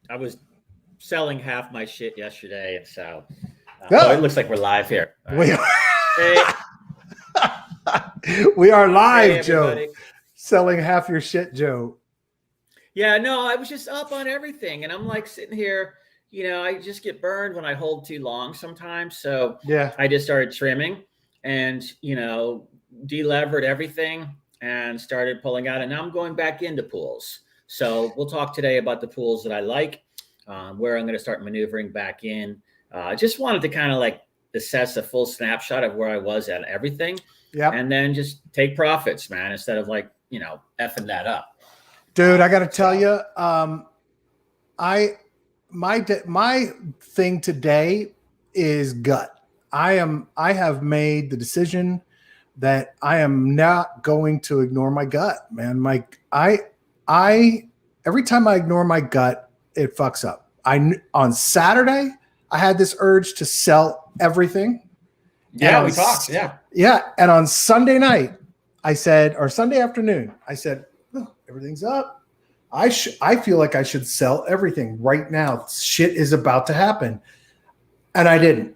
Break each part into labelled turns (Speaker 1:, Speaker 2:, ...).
Speaker 1: I was selling half my shit yesterday, and so
Speaker 2: Oh.
Speaker 1: it looks like we're live here.
Speaker 2: We
Speaker 1: are.
Speaker 2: We are live,
Speaker 1: hey,
Speaker 2: Joe. Selling half your shit, Joe.
Speaker 1: Yeah, no, I was just up on everything, and I'm like sitting here. I just get burned when I hold too long sometimes. So
Speaker 2: yeah,
Speaker 1: I just started trimming, and delevered everything and started pulling out. And now I'm going back into pools. So we'll talk today about the pools that I like, where I'm going to start maneuvering back in. I just wanted to kind of like assess a full snapshot of where I was at everything.
Speaker 2: Yeah.
Speaker 1: And then just take profits, man, instead of like, effing that up.
Speaker 2: Dude, I got to tell you, my thing today is gut. I have made the decision that I am not going to ignore my gut, man. Every time I ignore my gut, it fucks up. On Saturday, I had this urge to sell everything.
Speaker 1: Yeah, we talked. Yeah.
Speaker 2: Yeah. And on Sunday night, I said, or Sunday afternoon, I said, oh, everything's up. I feel like I should sell everything right now. Shit is about to happen. And I didn't.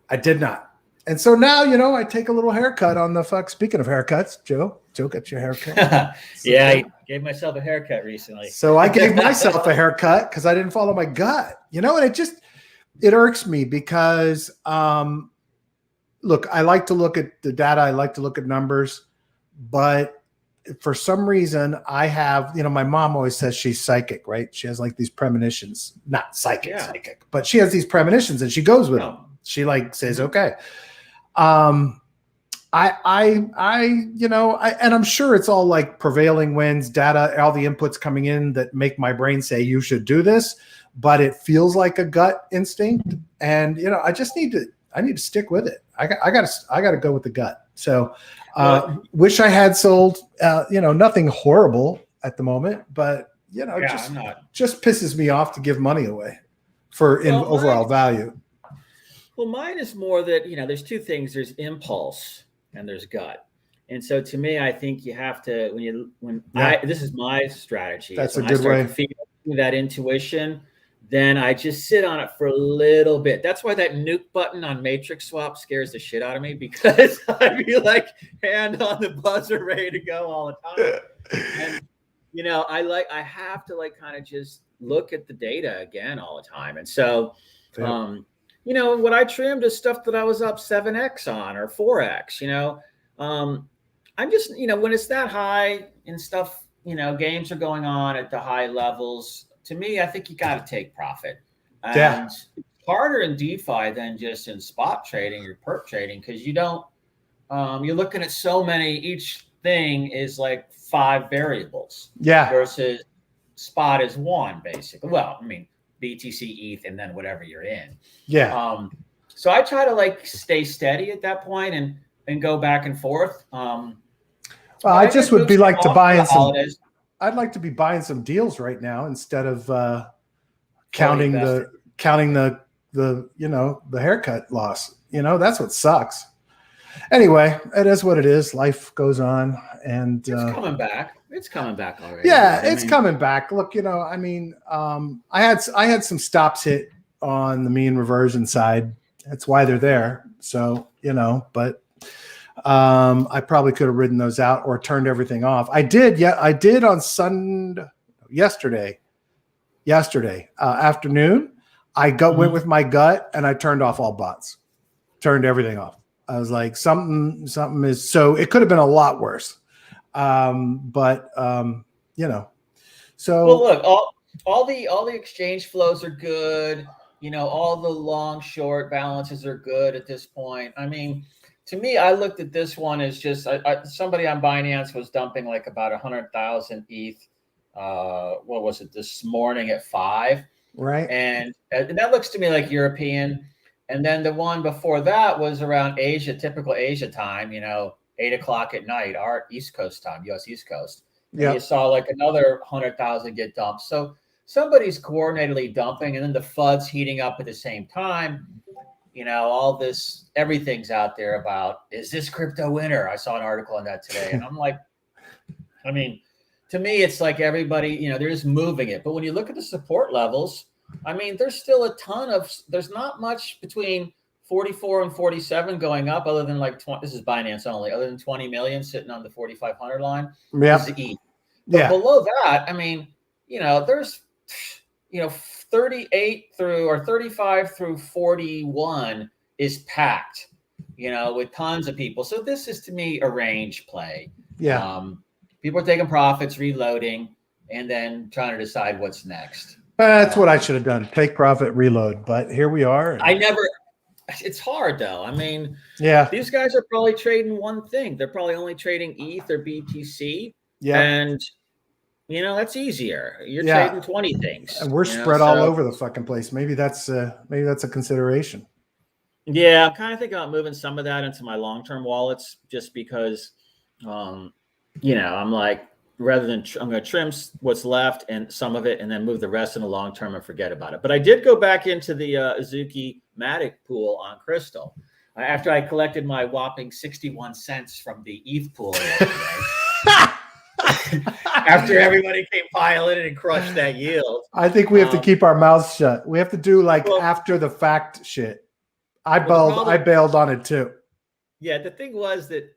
Speaker 2: I did not. And so now, I take a little haircut on the fuck. Speaking of haircuts, Joe got your haircut.
Speaker 1: Yeah, I gave myself a haircut recently.
Speaker 2: So I gave myself a haircut because I didn't follow my gut, and it irks me because, look, I like to look at the data. I like to look at numbers, but for some reason I have, my mom always says she's psychic, right? She has like these premonitions, not psychic, but she has these premonitions and she goes with them. She like says, okay. And I'm sure it's all like prevailing winds, data, all the inputs coming in that make my brain say you should do this, but it feels like a gut instinct. And, I just need to stick with it. I got to go with the gut. So, wish I had sold, nothing horrible at the moment, but just pisses me off to give money away for overall value.
Speaker 1: Well, mine is more that, there's two things. There's impulse and there's gut. And so to me, I think you have to, this is my strategy.
Speaker 2: That's a good way.
Speaker 1: Feeling that intuition, then I just sit on it for a little bit. That's why that nuke button on Matrix Swap scares the shit out of me, because I'd be like hand on the buzzer ready to go all the time. And, I have to like kind of just look at the data again all the time. And so, what I trimmed is stuff that I was up 7X on or 4X, I'm just, when it's that high and stuff, games are going on at the high levels. To me, I think you got to take profit. And it's harder in DeFi than just in spot trading or perp trading, because you don't, you're looking at so many, each thing is like 5 variables.
Speaker 2: Yeah.
Speaker 1: Versus spot is 1, basically. Well, I mean, BTC, ETH, and then whatever you're in.
Speaker 2: Yeah.
Speaker 1: So I try to like stay steady at that point and go back and forth.
Speaker 2: I just would be like to buy in some holidays. I'd like to be buying some deals right now instead of counting the haircut loss. That's what sucks. Anyway, it is what it is. Life goes on, and
Speaker 1: it's coming back. It's coming back already.
Speaker 2: Yeah, it's coming back. Look, I had some stops hit on the mean reversion side. That's why they're there. So, but I probably could have ridden those out or turned everything off. I did on yesterday afternoon. I went with my gut and I turned off all bots, turned everything off. I was like, something is, so it could have been a lot worse. So
Speaker 1: well, look, all the exchange flows are good. All the long short balances are good at this point. I mean, to me, I looked at this one as just somebody on Binance was dumping like about 100,000 ETH. What was it this morning at 5?
Speaker 2: Right.
Speaker 1: And that looks to me like European. And then the one before that was around Asia, typical Asia time, 8 o'clock at night, our East Coast time, US East Coast. Yeah. You saw like another 100,000 get dumped. So somebody's coordinatedly dumping, and then the FUD's heating up at the same time. All this, everything's out there about, is this crypto winner? I saw an article on that today. And I'm like, to to me, it's like everybody, you know, they're just moving it. But when you look at the support levels, I mean, there's still a ton of, there's not much between 44 and 47 going up other than like 20, this is Binance only, other than 20 million sitting on the 4,500 line.
Speaker 2: Yeah.
Speaker 1: This is ETH. But
Speaker 2: Yeah.
Speaker 1: below that, I mean, you know, there's, you know, 38 through or 35 through 41 is packed, you know, with tons of people. So this is to me a range play.
Speaker 2: Yeah.
Speaker 1: People are taking profits, reloading, and then trying to decide what's next.
Speaker 2: That's what I should have done. Take profit, reload. But here we are.
Speaker 1: It's hard though. I mean,
Speaker 2: yeah,
Speaker 1: these guys are probably trading one thing. They're probably only trading ETH or BTC.
Speaker 2: Yeah.
Speaker 1: And you know, that's easier. You're trading 20 things.
Speaker 2: And we're spread all over the fucking place. Maybe that's a consideration.
Speaker 1: Yeah, I'm kind of thinking about moving some of that into my long-term wallets just because you know, I'm like, rather than I'm going to trim what's left and some of it and then move the rest in the long term and forget about it. But I did go back into the Azuki Matic pool on Crystal after I collected my whopping 61 cents from the ETH pool yesterday. After everybody came piling in and crushed that yield.
Speaker 2: I think we have to keep our mouths shut. We have to do like after the fact shit. I bailed on it too.
Speaker 1: Yeah, the thing was that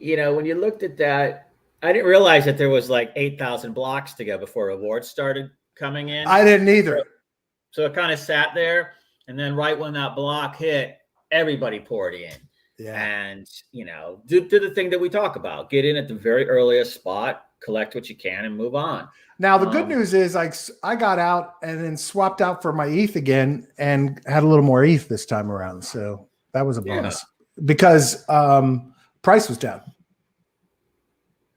Speaker 1: you know, when you looked at that, I didn't realize that there was like 8,000 blocks to go before rewards started coming in.
Speaker 2: I didn't either.
Speaker 1: So it kind of sat there. And then right when that block hit, everybody poured in.
Speaker 2: Yeah.
Speaker 1: And, you know, do the thing that we talk about. Get in at the very earliest spot, collect what you can, and move on.
Speaker 2: Now, the good news is I got out and then swapped out for my ETH again and had a little more ETH this time around. So that was a bonus because price was down.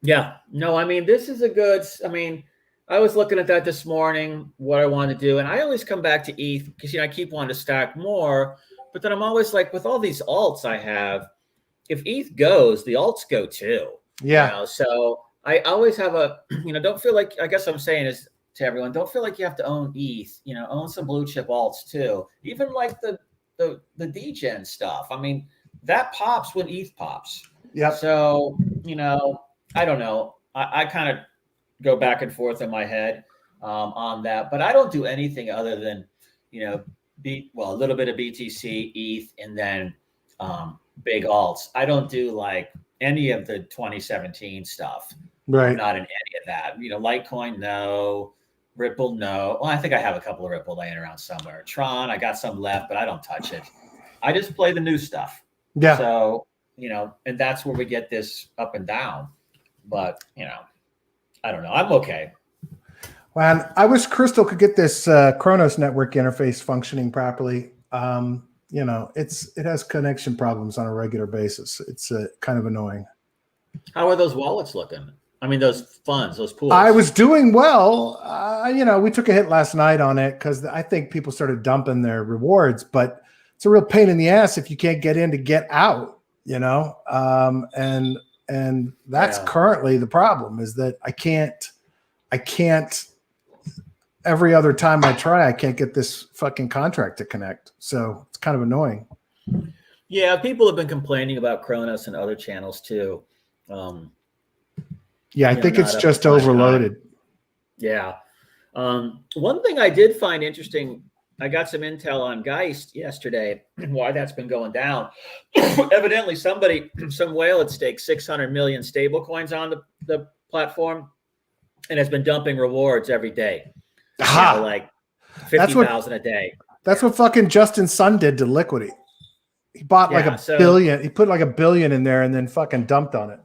Speaker 1: Yeah, no, I mean, this is a good, I mean, I was looking at that this morning, what I want to do. And I always come back to ETH because, you know, I keep wanting to stack more, but then I'm always like, with all these alts I have, if ETH goes, the alts go too.
Speaker 2: Yeah.
Speaker 1: You know? So I always have a, you know, don't feel like, I guess I'm saying is to everyone, don't feel like you have to own ETH, you know, own some blue chip alts too. Even like the degen stuff. I mean, that pops when ETH pops.
Speaker 2: Yeah.
Speaker 1: So, you know, I don't know. I kind of go back and forth in my head on that, but I don't do anything other than, you know, a little bit of BTC, ETH, and then big alts. I don't do like any of the 2017 stuff.
Speaker 2: Right.
Speaker 1: I'm not in any of that. You know, Litecoin, no. Ripple, no. Well, I think I have a couple of Ripple laying around somewhere. Tron, I got some left, but I don't touch it. I just play the new stuff.
Speaker 2: Yeah.
Speaker 1: So, you know, and that's where we get this up and down. But, you know, I don't know. I'm okay.
Speaker 2: Well, I wish Crystal could get this Chronos network interface functioning properly. You know, it has connection problems on a regular basis. It's kind of annoying.
Speaker 1: How are those wallets looking? I mean, those funds, those pools.
Speaker 2: I was doing well. You know, we took a hit last night on it because I think people started dumping their rewards, but it's a real pain in the ass if you can't get in to get out, you know? And that's currently the problem is that I can't every other time I try, I can't get this fucking contract to connect. So it's kind of annoying.
Speaker 1: Yeah. People have been complaining about Chronos and other channels too.
Speaker 2: Yeah. I think it's just overloaded.
Speaker 1: Yeah. One thing I did find interesting, I got some intel on Geist yesterday and why that's been going down. Evidently, some whale had staked 600 million stable coins on the platform and has been dumping rewards every day. You know, like 50,000 a day.
Speaker 2: That's what fucking Justin Sun did to liquidity. He bought like a billion. He put like $1 billion in there and then fucking dumped on it.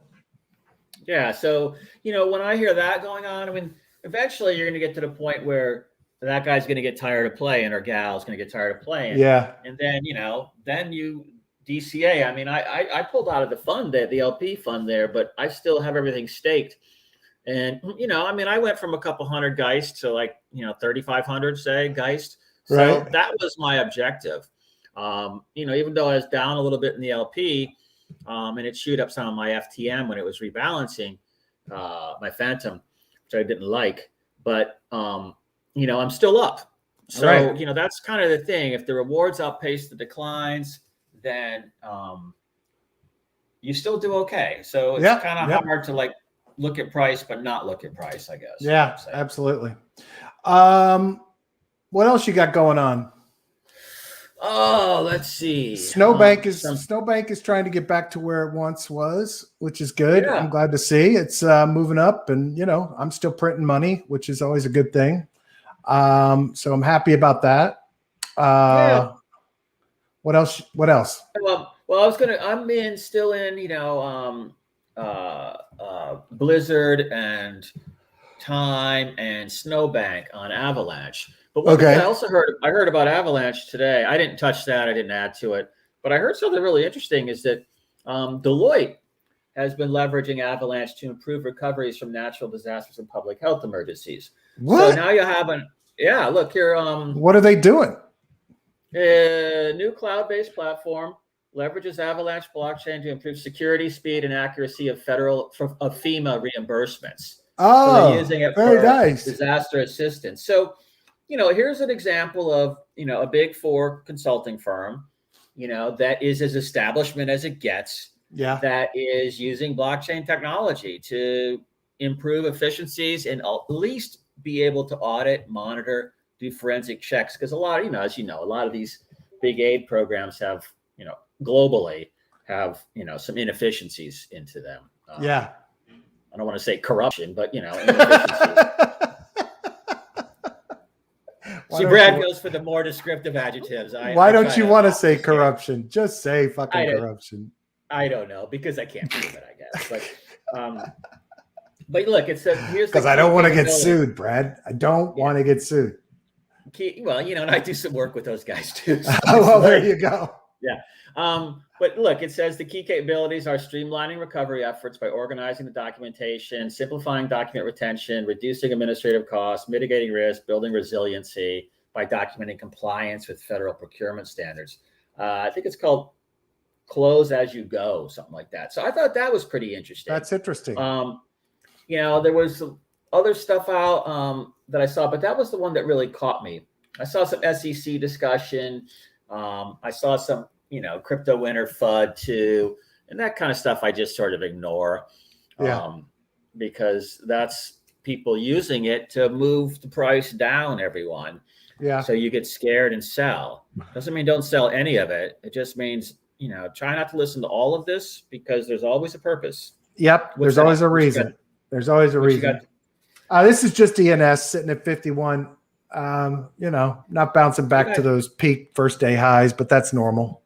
Speaker 1: Yeah. So, you know, when I hear that going on, I mean, eventually you're going to get to the point where that guy's going to get tired of playing or gal's going to get tired of playing.
Speaker 2: Yeah.
Speaker 1: And then, you know, then you DCA. I mean, I pulled out of the fund there, the LP fund there, but I still have everything staked. And, you know, I mean, I went from a couple hundred Geist to like, you know, 3,500, say, Geist. So that was my objective. You know, even though I was down a little bit in the LP and it chewed up some of my FTM when it was rebalancing, my Phantom, which I didn't like. But, you know, I'm still up. So, you know, that's kind of the thing. If the rewards outpace the declines, then you still do okay. So it's kind of hard to like look at price, but not look at price, I guess.
Speaker 2: Yeah, absolutely. What else you got going on?
Speaker 1: Oh, let's see.
Speaker 2: Snowbank is trying to get back to where it once was, which is good.
Speaker 1: Yeah.
Speaker 2: I'm glad to see it's moving up, and I'm still printing money, which is always a good thing. So I'm happy about that.
Speaker 1: Yeah.
Speaker 2: What else?
Speaker 1: Well, I'm still in, Blizzard and Time and Snowbank on Avalanche. But one thing I also heard about Avalanche today. I didn't touch that. I didn't add to it. But I heard something really interesting is that Deloitte has been leveraging Avalanche to improve recoveries from natural disasters and public health emergencies.
Speaker 2: What?
Speaker 1: So now you have look here.
Speaker 2: What are they doing?
Speaker 1: A new cloud-based platform leverages Avalanche blockchain to improve security, speed, and accuracy of FEMA reimbursements.
Speaker 2: Oh,
Speaker 1: so they're using it
Speaker 2: very
Speaker 1: for
Speaker 2: nice.
Speaker 1: Disaster assistance. So, here's an example of, a Big Four consulting firm, that is as establishment as it gets.
Speaker 2: Yeah.
Speaker 1: That is using blockchain technology to improve efficiencies and at least be able to audit, monitor, do forensic checks. Because a lot, as a lot of these big aid programs have, globally have, some inefficiencies into them.
Speaker 2: Yeah.
Speaker 1: I don't want to say corruption, but inefficiencies. See, Brad goes for the more descriptive adjectives.
Speaker 2: Why don't you want to say corruption? Just say fucking corruption.
Speaker 1: I don't know, because I can't prove it, I guess. But look, it says here's
Speaker 2: because I don't want to get sued, Brad. I don't want to get sued.
Speaker 1: Well, and I do some work with those guys too. So
Speaker 2: well, there you go.
Speaker 1: Yeah. But look, it says the key capabilities are streamlining recovery efforts by organizing the documentation, simplifying document retention, reducing administrative costs, mitigating risk, building resiliency by documenting compliance with federal procurement standards. I think it's called close as you go, something like that. So I thought that was pretty interesting.
Speaker 2: That's interesting.
Speaker 1: There was some other stuff out that I saw, but that was the one that really caught me. I saw some SEC discussion. I saw some, crypto winter FUD too, and that kind of stuff I just sort of ignore. Because that's people using it to move the price down, everyone.
Speaker 2: Yeah.
Speaker 1: So you get scared and sell. Doesn't mean don't sell any of it. It just means, try not to listen to all of this because there's always a purpose.
Speaker 2: Yep. There's always a reason. There's always a reason. This is just ENS sitting at 51. Not bouncing back to those peak first day highs, but that's normal.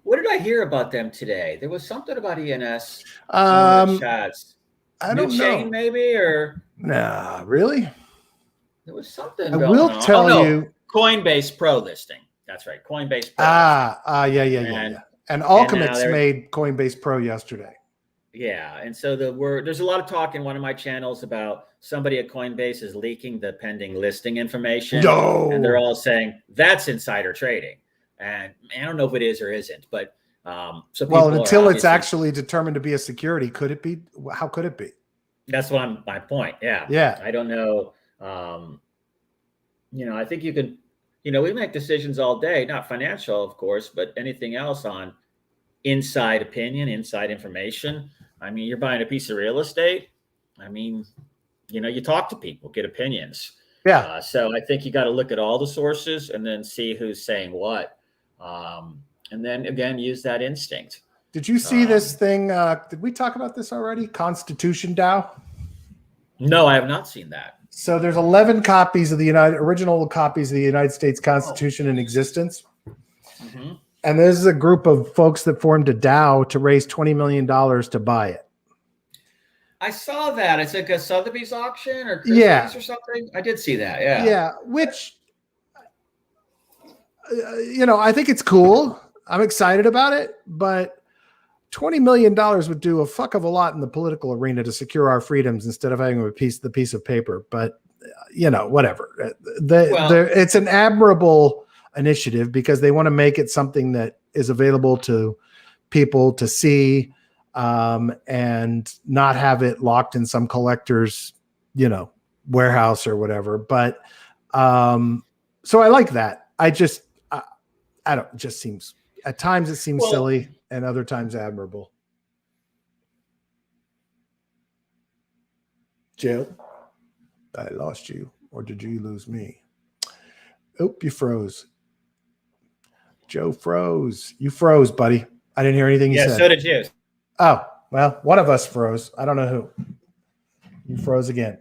Speaker 1: What did I hear about them today? There was something about ENS. Chats.
Speaker 2: I don't know.
Speaker 1: Chain maybe, or
Speaker 2: nah, really?
Speaker 1: There was something.
Speaker 2: I will tell you.
Speaker 1: Coinbase Pro listing. That's right. Coinbase Pro.
Speaker 2: Yeah. And Alchemix made Coinbase Pro yesterday.
Speaker 1: Yeah, and so there's a lot of talk in one of my channels about somebody at Coinbase is leaking the pending listing information.
Speaker 2: No.
Speaker 1: And they're all saying that's insider trading. And I don't know if it is or isn't, but
Speaker 2: until it's actually determined to be a security, could it be? How could it be?
Speaker 1: That's my point. Yeah.
Speaker 2: Yeah.
Speaker 1: I don't know. I think you could, we make decisions all day, not financial, of course, but anything else on inside opinion, inside information. I mean, you're buying a piece of real estate. I mean, you talk to people, get opinions.
Speaker 2: Yeah.
Speaker 1: So I think you got to look at all the sources and then see who's saying what. And then again, use that instinct.
Speaker 2: Did you see this thing? Did we talk about this already? Constitution DAO?
Speaker 1: No, I have not seen that.
Speaker 2: So there's 11 copies of original copies of the United States Constitution in existence.
Speaker 1: Mm-hmm.
Speaker 2: And there's a group of folks that formed a DAO to raise $20 million to buy it.
Speaker 1: I saw that. It's like a Sotheby's auction or Christie's or something. I did see that. Yeah.
Speaker 2: Yeah. Which, I think it's cool. I'm excited about it, but $20 million would do a fuck of a lot in the political arena to secure our freedoms instead of having the piece of paper. But, whatever. It's an admirable initiative because they want to make it something that is available to people to see and not have it locked in some collector's, warehouse or whatever. But so I like that. I don't, it just seems, at times it seems silly and other times admirable. Jill, I lost you, or did you lose me? Oop, you froze. Joe froze. You froze, buddy. I didn't hear anything you said.
Speaker 1: Yeah, so did you.
Speaker 2: Oh, well, one of us froze. I don't know who. You froze again.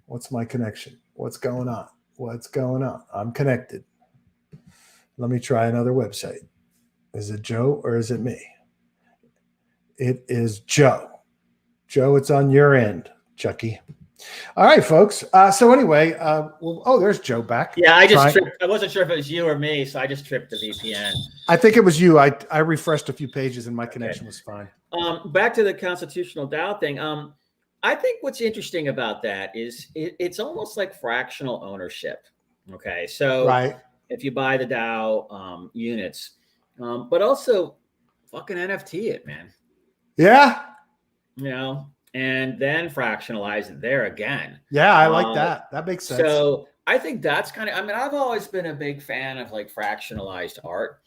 Speaker 2: What's my connection? What's going on? What's going on? I'm connected. Let me try another website. Is it Joe or is it me? It is Joe. Joe, it's on your end, Chucky. All right, folks. So anyway, there's Joe back.
Speaker 1: Yeah, I just tripped. I wasn't sure if it was you or me, so I just tripped the VPN.
Speaker 2: I think it was you. I refreshed a few pages and my connection was fine.
Speaker 1: Back to the constitutional DAO thing. I think what's interesting about that is it's almost like fractional ownership. Okay, so
Speaker 2: right.
Speaker 1: If you buy the DAO units, but also fucking NFT it, man.
Speaker 2: Yeah.
Speaker 1: You know, and then fractionalize it there again.
Speaker 2: Yeah, I like that. That makes sense.
Speaker 1: So I think that's kind of, I mean, I've always been a big fan of like fractionalized art.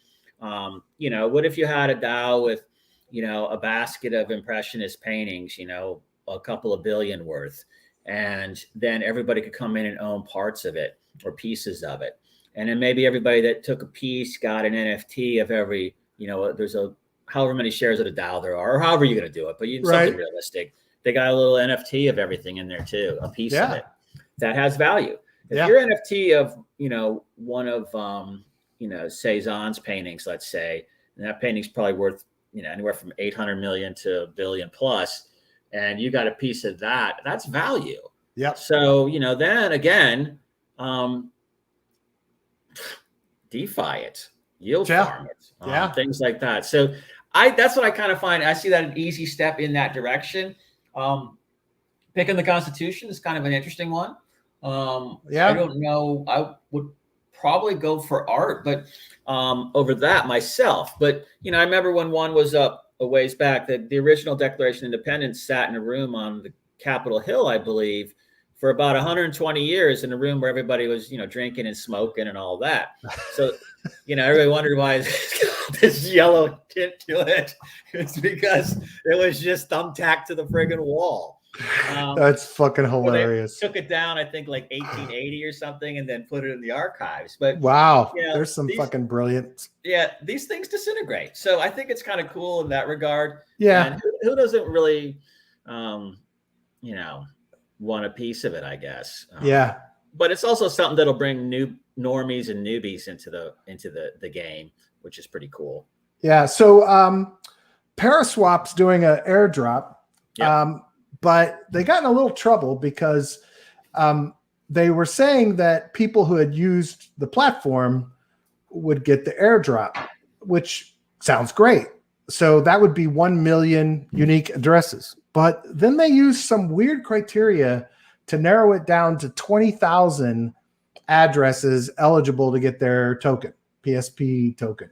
Speaker 1: You know, what if you had a DAO with, you know, a basket of impressionist paintings, you know, a couple of billion worth, and then everybody could come in and own parts of it or pieces of it. And then maybe everybody that took a piece got an NFT of every, you know, there's a however many shares of the DAO there are, or however you're going to do it, but something realistic. They got a little NFT of everything in there too, a piece of it that has value. If you're NFT of, you know, one of, you know, Cezanne's paintings, let's say, and that painting's probably worth, you know, anywhere from 800 million to $1 billion plus, and you got a piece of that, that's value.
Speaker 2: Yeah.
Speaker 1: So, you know, then again, DeFi it, yield farm it, things like that. So that's what I kind of find. I see that an easy step in that direction. Picking the Constitution is kind of an interesting one. I don't know. I would probably go for art, but over that myself. But, you know, I remember when one was up a ways back, that the original Declaration of Independence sat in a room on the Capitol Hill, I believe, for about 120 years, in a room where everybody was, you know, drinking and smoking and all that. So, you know, everybody wondered why it's got this yellow tint to it. It's because it was just thumbtacked to the friggin' wall.
Speaker 2: That's fucking hilarious.
Speaker 1: They took it down, I think, like 1880 or something, and then put it in the archives. But
Speaker 2: wow,
Speaker 1: you know,
Speaker 2: there's some fucking brilliant.
Speaker 1: Yeah, these things disintegrate. So I think it's kind of cool in that regard.
Speaker 2: Yeah.
Speaker 1: And who doesn't really, you know, want a piece of it, I guess. But it's also something that'll bring new normies and newbies into the game, which is pretty cool.
Speaker 2: Yeah. So Paraswap's doing an airdrop, but they got in a little trouble because they were saying that people who had used the platform would get the airdrop, which sounds great. So that would be 1 million unique addresses. But then they used some weird criteria to narrow it down to 20,000 addresses eligible to get their token, PSP token.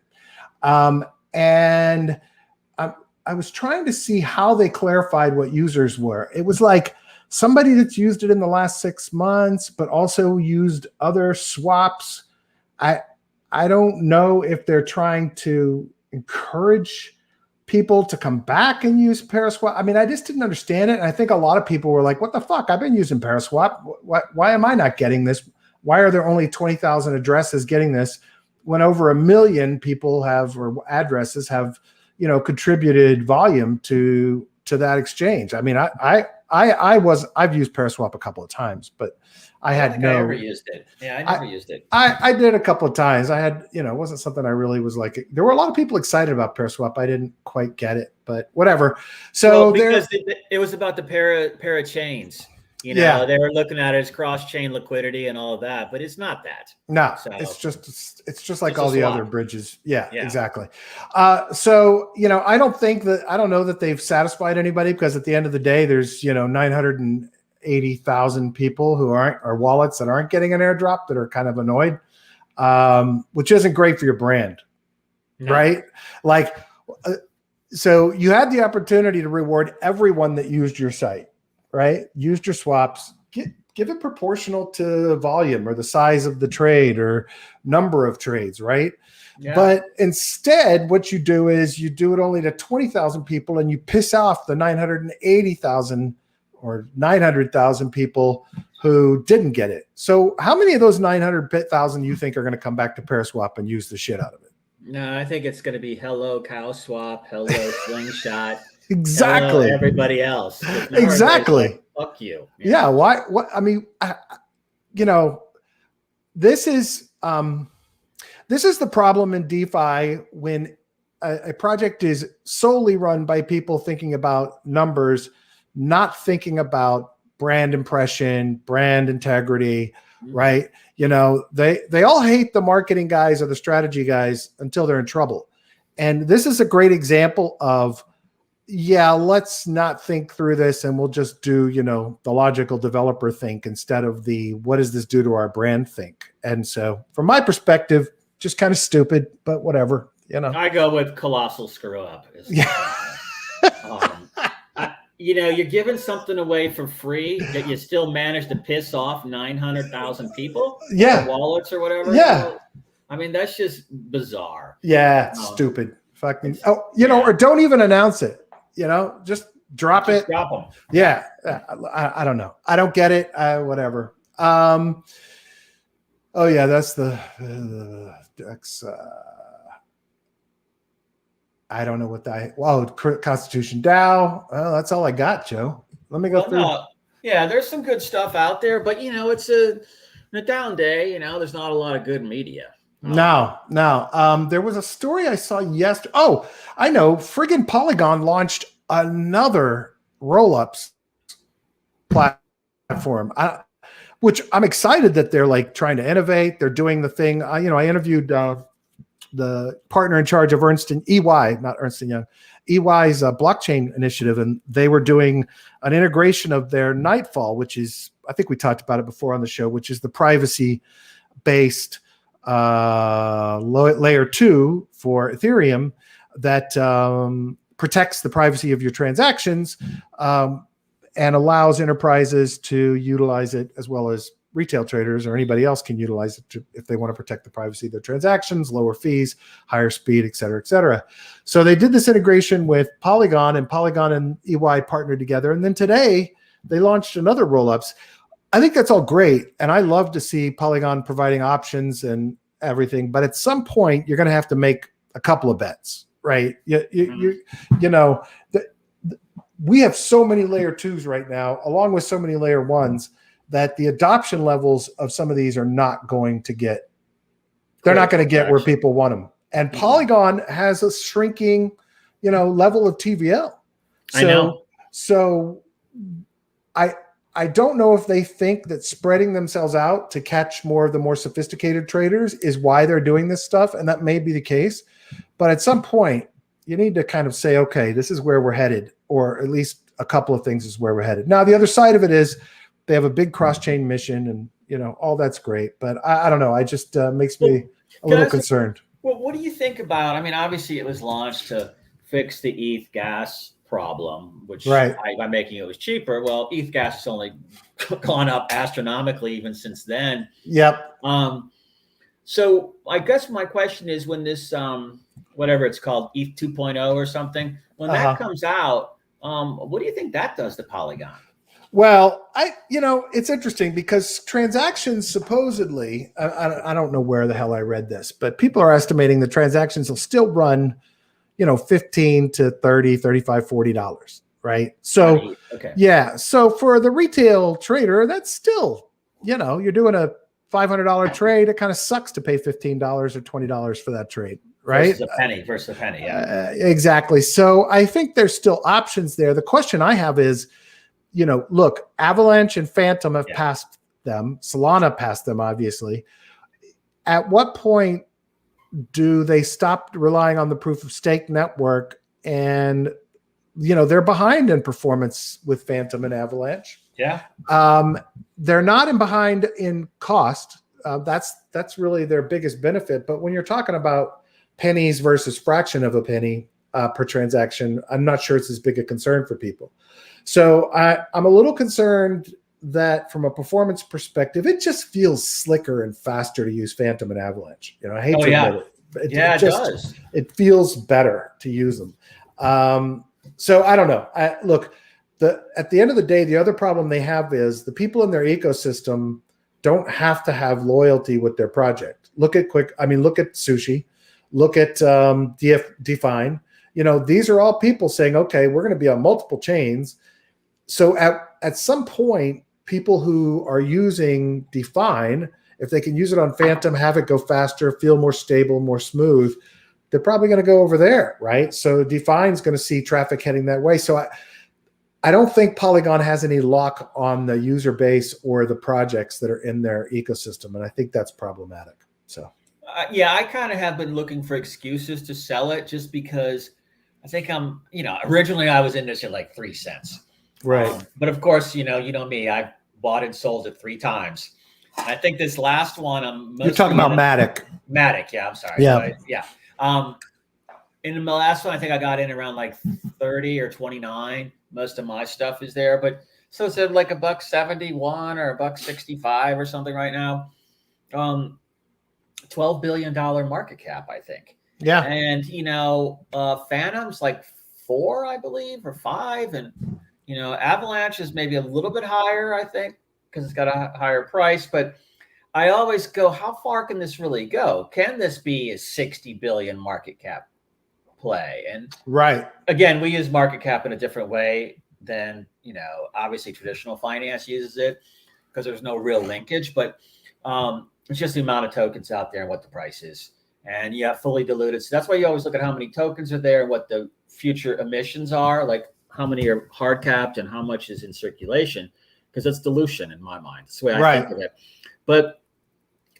Speaker 2: And I was trying to see how they clarified what users were. It was like somebody that's used it in the last 6 months, but also used other swaps. I don't know if they're trying to encourage people to come back and use Paraswap. I mean, I just didn't understand it. And I think a lot of people were like, what the fuck? I've been using Paraswap. Why am I not getting this? Why are there only 20,000 addresses getting this when over 1 million people have, or addresses have, you know, contributed volume to that exchange? I mean, I've used Paraswap a couple of times, but I
Speaker 1: never used it. Yeah, I never used it.
Speaker 2: I did a couple of times. I had, you know, it wasn't something I really was like. There were a lot of people excited about Paraswap. I didn't quite get it, but whatever. So
Speaker 1: because it was about the para chains. You know, they were looking at it as cross-chain liquidity and all of that, but it's not that.
Speaker 2: No, so, it's just like all the other bridges. Yeah, exactly. So, you know, I don't know that they've satisfied anybody, because at the end of the day, there's, you know, 980,000 people who aren't, or wallets that aren't getting an airdrop, that are kind of annoyed, which isn't great for your brand, right? Like, so you had the opportunity to reward everyone that used your site. Right? Used your swaps, give it proportional to volume or the size of the trade or number of trades, right? Yeah. But instead, what you do is you do it only to 20,000 people, and you piss off the 980,000 or 900,000 people who didn't get it. So how many of those 900,000 you think are going to come back to Paraswap and use the shit out of it?
Speaker 1: No, I think it's going to be hello cow swap, hello slingshot,
Speaker 2: Exactly.
Speaker 1: hello everybody else.
Speaker 2: Exactly.
Speaker 1: Like, fuck you.
Speaker 2: Yeah. Why? What? I mean, this is the problem in DeFi when a project is solely run by people thinking about numbers, not thinking about brand impression, brand integrity, right? They all hate the marketing guys or the strategy guys until they're in trouble. And this is a great example of, let's not think through this and we'll just do, the logical developer think instead of the, what does this do to our brand think? And so from my perspective, just kind of stupid, but whatever,
Speaker 1: I go with colossal screw up. You're giving something away for free that you still manage to piss off 900,000 people.
Speaker 2: Yeah.
Speaker 1: Wallets or whatever.
Speaker 2: Yeah.
Speaker 1: I mean, that's just bizarre.
Speaker 2: Yeah. It's stupid. Fucking. Or don't even announce it. Just drop it.
Speaker 1: Drop them.
Speaker 2: Yeah. I don't know. I don't get it. Whatever. That's I don't know what Constitution DAO. Well, that's all I got, Joe. Let me go through.
Speaker 1: There's some good stuff out there, but it's a down day. There's not a lot of good media.
Speaker 2: No. There was a story I saw yesterday. Oh, I know. Friggin' Polygon launched another roll-ups platform, which I'm excited that they're like trying to innovate. They're doing the thing. I interviewed the partner in charge of EY's blockchain initiative, and they were doing an integration of their Nightfall, which is, I think we talked about it before on the show, which is the privacy-based layer 2 for Ethereum that protects the privacy of your transactions and allows enterprises to utilize it, as well as retail traders or anybody else can utilize it if they want to protect the privacy of their transactions, lower fees, higher speed, et cetera, et cetera. So they did this integration with Polygon, and Polygon and EY partnered together. And then today they launched another roll-ups. I think that's all great. And I love to see Polygon providing options and everything. But at some point, you're going to have to make a couple of bets, right? We have so many layer 2s right now, along with so many layer 1s, that the adoption levels of some of these are not going to get, they're not going to get where people want them. And Polygon has a shrinking, level of TVL.
Speaker 1: I know.
Speaker 2: So I don't know if they think that spreading themselves out to catch more of the more sophisticated traders is why they're doing this stuff. And that may be the case. But at some point, you need to kind of say, okay, this is where we're headed, or at least a couple of things is where we're headed. Now, the other side of it is they have a big cross-chain mission, and all that's great. But I don't know. I just makes me a little concerned.
Speaker 1: Well, what do you think about? I mean, obviously, it was launched to fix the ETH gas problem, which by making it was cheaper. Well, ETH gas has only gone up astronomically even since then.
Speaker 2: Yep.
Speaker 1: So I guess my question is, when this whatever it's called, ETH 2.0 or something, when that comes out, what do you think that does to Polygon?
Speaker 2: Well, it's interesting because transactions supposedly, I don't know where the hell I read this, but people are estimating the transactions will still run, $15 to $30, $35, $40, right? So, So for the retail trader, that's still, you're doing a $500 trade. It kind of sucks to pay $15 or $20 for that trade, right?
Speaker 1: Versus a penny. Yeah,
Speaker 2: exactly. So I think there's still options there. The question I have is, look, Avalanche and Phantom have passed them. Solana passed them, obviously. At what point do they stop relying on the proof of stake network? And, they're behind in performance with Phantom and Avalanche.
Speaker 1: Yeah.
Speaker 2: They're not behind in cost. That's really their biggest benefit. But when you're talking about pennies versus fraction of a penny per transaction, I'm not sure it's as big a concern for people. So I'm a little concerned that from a performance perspective, it just feels slicker and faster to use Phantom and Avalanche. I hate to admit it. It does. It feels better to use them. So I don't know. Look, at the end of the day, the other problem they have is the people in their ecosystem don't have to have loyalty with their project. Look at Sushi, look at Define. These are all people saying, okay, we're going to be on multiple chains. So at some point, people who are using Define, if they can use it on Phantom, have it go faster, feel more stable, more smooth, they're probably going to go over there, right? So Define's going to see traffic heading that way. So I don't think Polygon has any lock on the user base or the projects that are in their ecosystem, and I think that's problematic. So
Speaker 1: yeah, I kind of have been looking for excuses to sell it just because I think originally I was in this at like 3 cents.
Speaker 2: Right.
Speaker 1: But of course, you know me, I've bought and sold it 3 times. I think this last one,
Speaker 2: you're talking about Matic.
Speaker 1: Matic, yeah, I'm sorry.
Speaker 2: Yeah.
Speaker 1: Yeah. In the last one, I think I got in around like 30 or 29. Most of my stuff is there, but so it's at like $1.71 or $1.65 or something right now. $12 billion market cap, I think.
Speaker 2: Yeah.
Speaker 1: And Phantom's like 4, I believe, or 5, and Avalanche is maybe a little bit higher, I think, because it's got a higher price. But I always go, how far can this really go? Can this be a 60 billion market cap play? And
Speaker 2: right.
Speaker 1: Again, we use market cap in a different way than, obviously traditional finance uses it because there's no real linkage, but it's just the amount of tokens out there and what the price is. And fully diluted. So that's why you always look at how many tokens are there and what the future emissions are, like how many are hard capped and how much is in circulation, because that's dilution in my mind. That's the way I think of it. But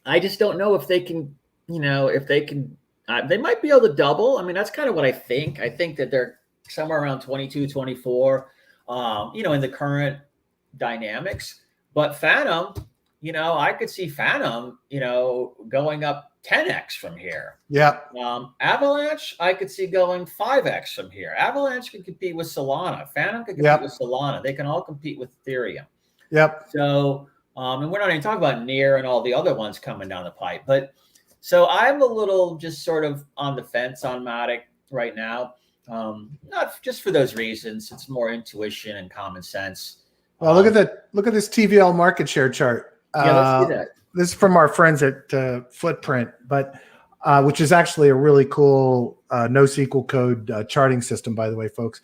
Speaker 1: I just don't know if they can, they might be able to double. I mean, that's kind of what I think. I think that they're somewhere around 22, 24, in the current dynamics. But Phantom, I could see Phantom, going up 10x from here.
Speaker 2: Yeah.
Speaker 1: Avalanche, I could see going 5x from here. Avalanche can compete with Solana. Phantom can compete with Solana. They can all compete with Ethereum.
Speaker 2: Yep.
Speaker 1: So, and we're not even talking about Near and all the other ones coming down the pipe. But so I'm a little just sort of on the fence on Matic right now. Not just for those reasons. It's more intuition and common sense.
Speaker 2: Well, look at this TVL market share chart.
Speaker 1: Let's see that.
Speaker 2: This is from our friends at Footprint, but which is actually a really cool NoSQL code charting system, by the way, folks.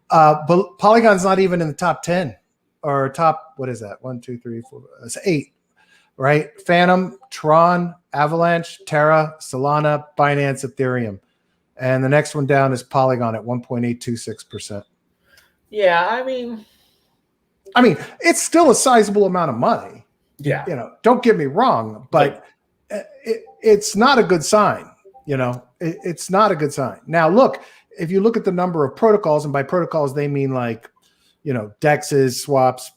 Speaker 2: But Polygon's not even in the top 10 or top, what is that? 1, 2, 3, 4, it's 8, right? Phantom, Tron, Avalanche, Terra, Solana, Binance, Ethereum. And the next one down is Polygon at 1.826%.
Speaker 1: Yeah, I mean,
Speaker 2: it's still a sizable amount of money.
Speaker 1: Yeah.
Speaker 2: Don't get me wrong, but it's not a good sign. It's not a good sign. Now, look, if you look at the number of protocols, and by protocols, they mean like, DEXs, swaps,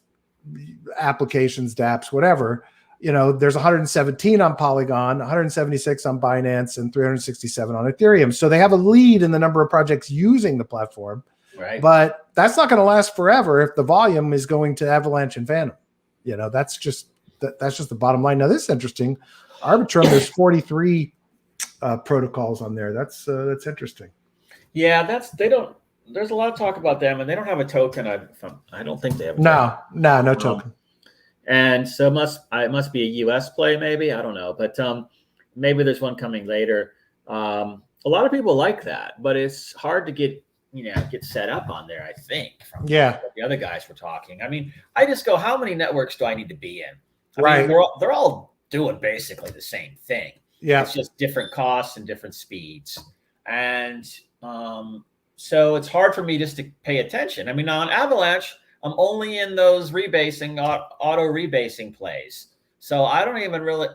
Speaker 2: applications, dApps, whatever, there's 117 on Polygon, 176 on Binance, and 367 on Ethereum. So they have a lead in the number of projects using the platform.
Speaker 1: Right.
Speaker 2: But that's not going to last forever if the volume is going to Avalanche and Phantom. That's just the bottom line. Now, this is interesting. Arbitrum, there's 43 protocols on there. That's interesting.
Speaker 1: Yeah, there's a lot of talk about them, and they don't have a token. I don't think they have a token.
Speaker 2: No token.
Speaker 1: And so it must be a US play, maybe. I don't know. But maybe there's one coming later. A lot of people like that, but it's hard to get set up on there, I think, from the other guys were talking. I mean, I just go, how many networks do I need to be in? I mean, they're all doing basically the same thing.
Speaker 2: Yeah.
Speaker 1: It's just different costs and different speeds. And so it's hard for me just to pay attention. I mean, on Avalanche, I'm only in those rebasing, auto rebasing plays. So I don't even really,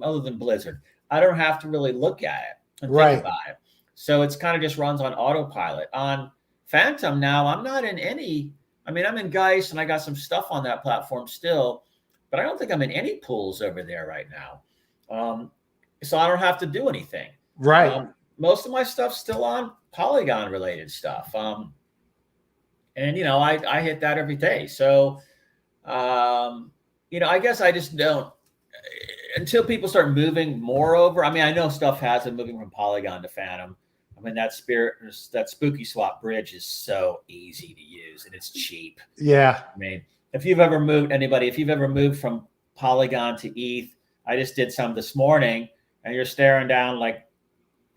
Speaker 1: other than Blizzard, I don't have to really look at it and think about it. So it's kind of just runs on autopilot. On Phantom now, I'm not in any. I'm in Geist, and I got some stuff on that platform still, but I don't think I'm in any pools over there right now. So I don't have to do anything.
Speaker 2: Right.
Speaker 1: Most of my stuff's still on Polygon related stuff. And I hit that every day. So I guess I just don't, until people start moving more over. I know stuff has been moving from Polygon to Phantom. I mean, that spooky swap bridge is so easy to use and it's cheap.
Speaker 2: Yeah.
Speaker 1: I mean, if you've ever moved from Polygon to ETH, I just did some this morning, and you're staring down like,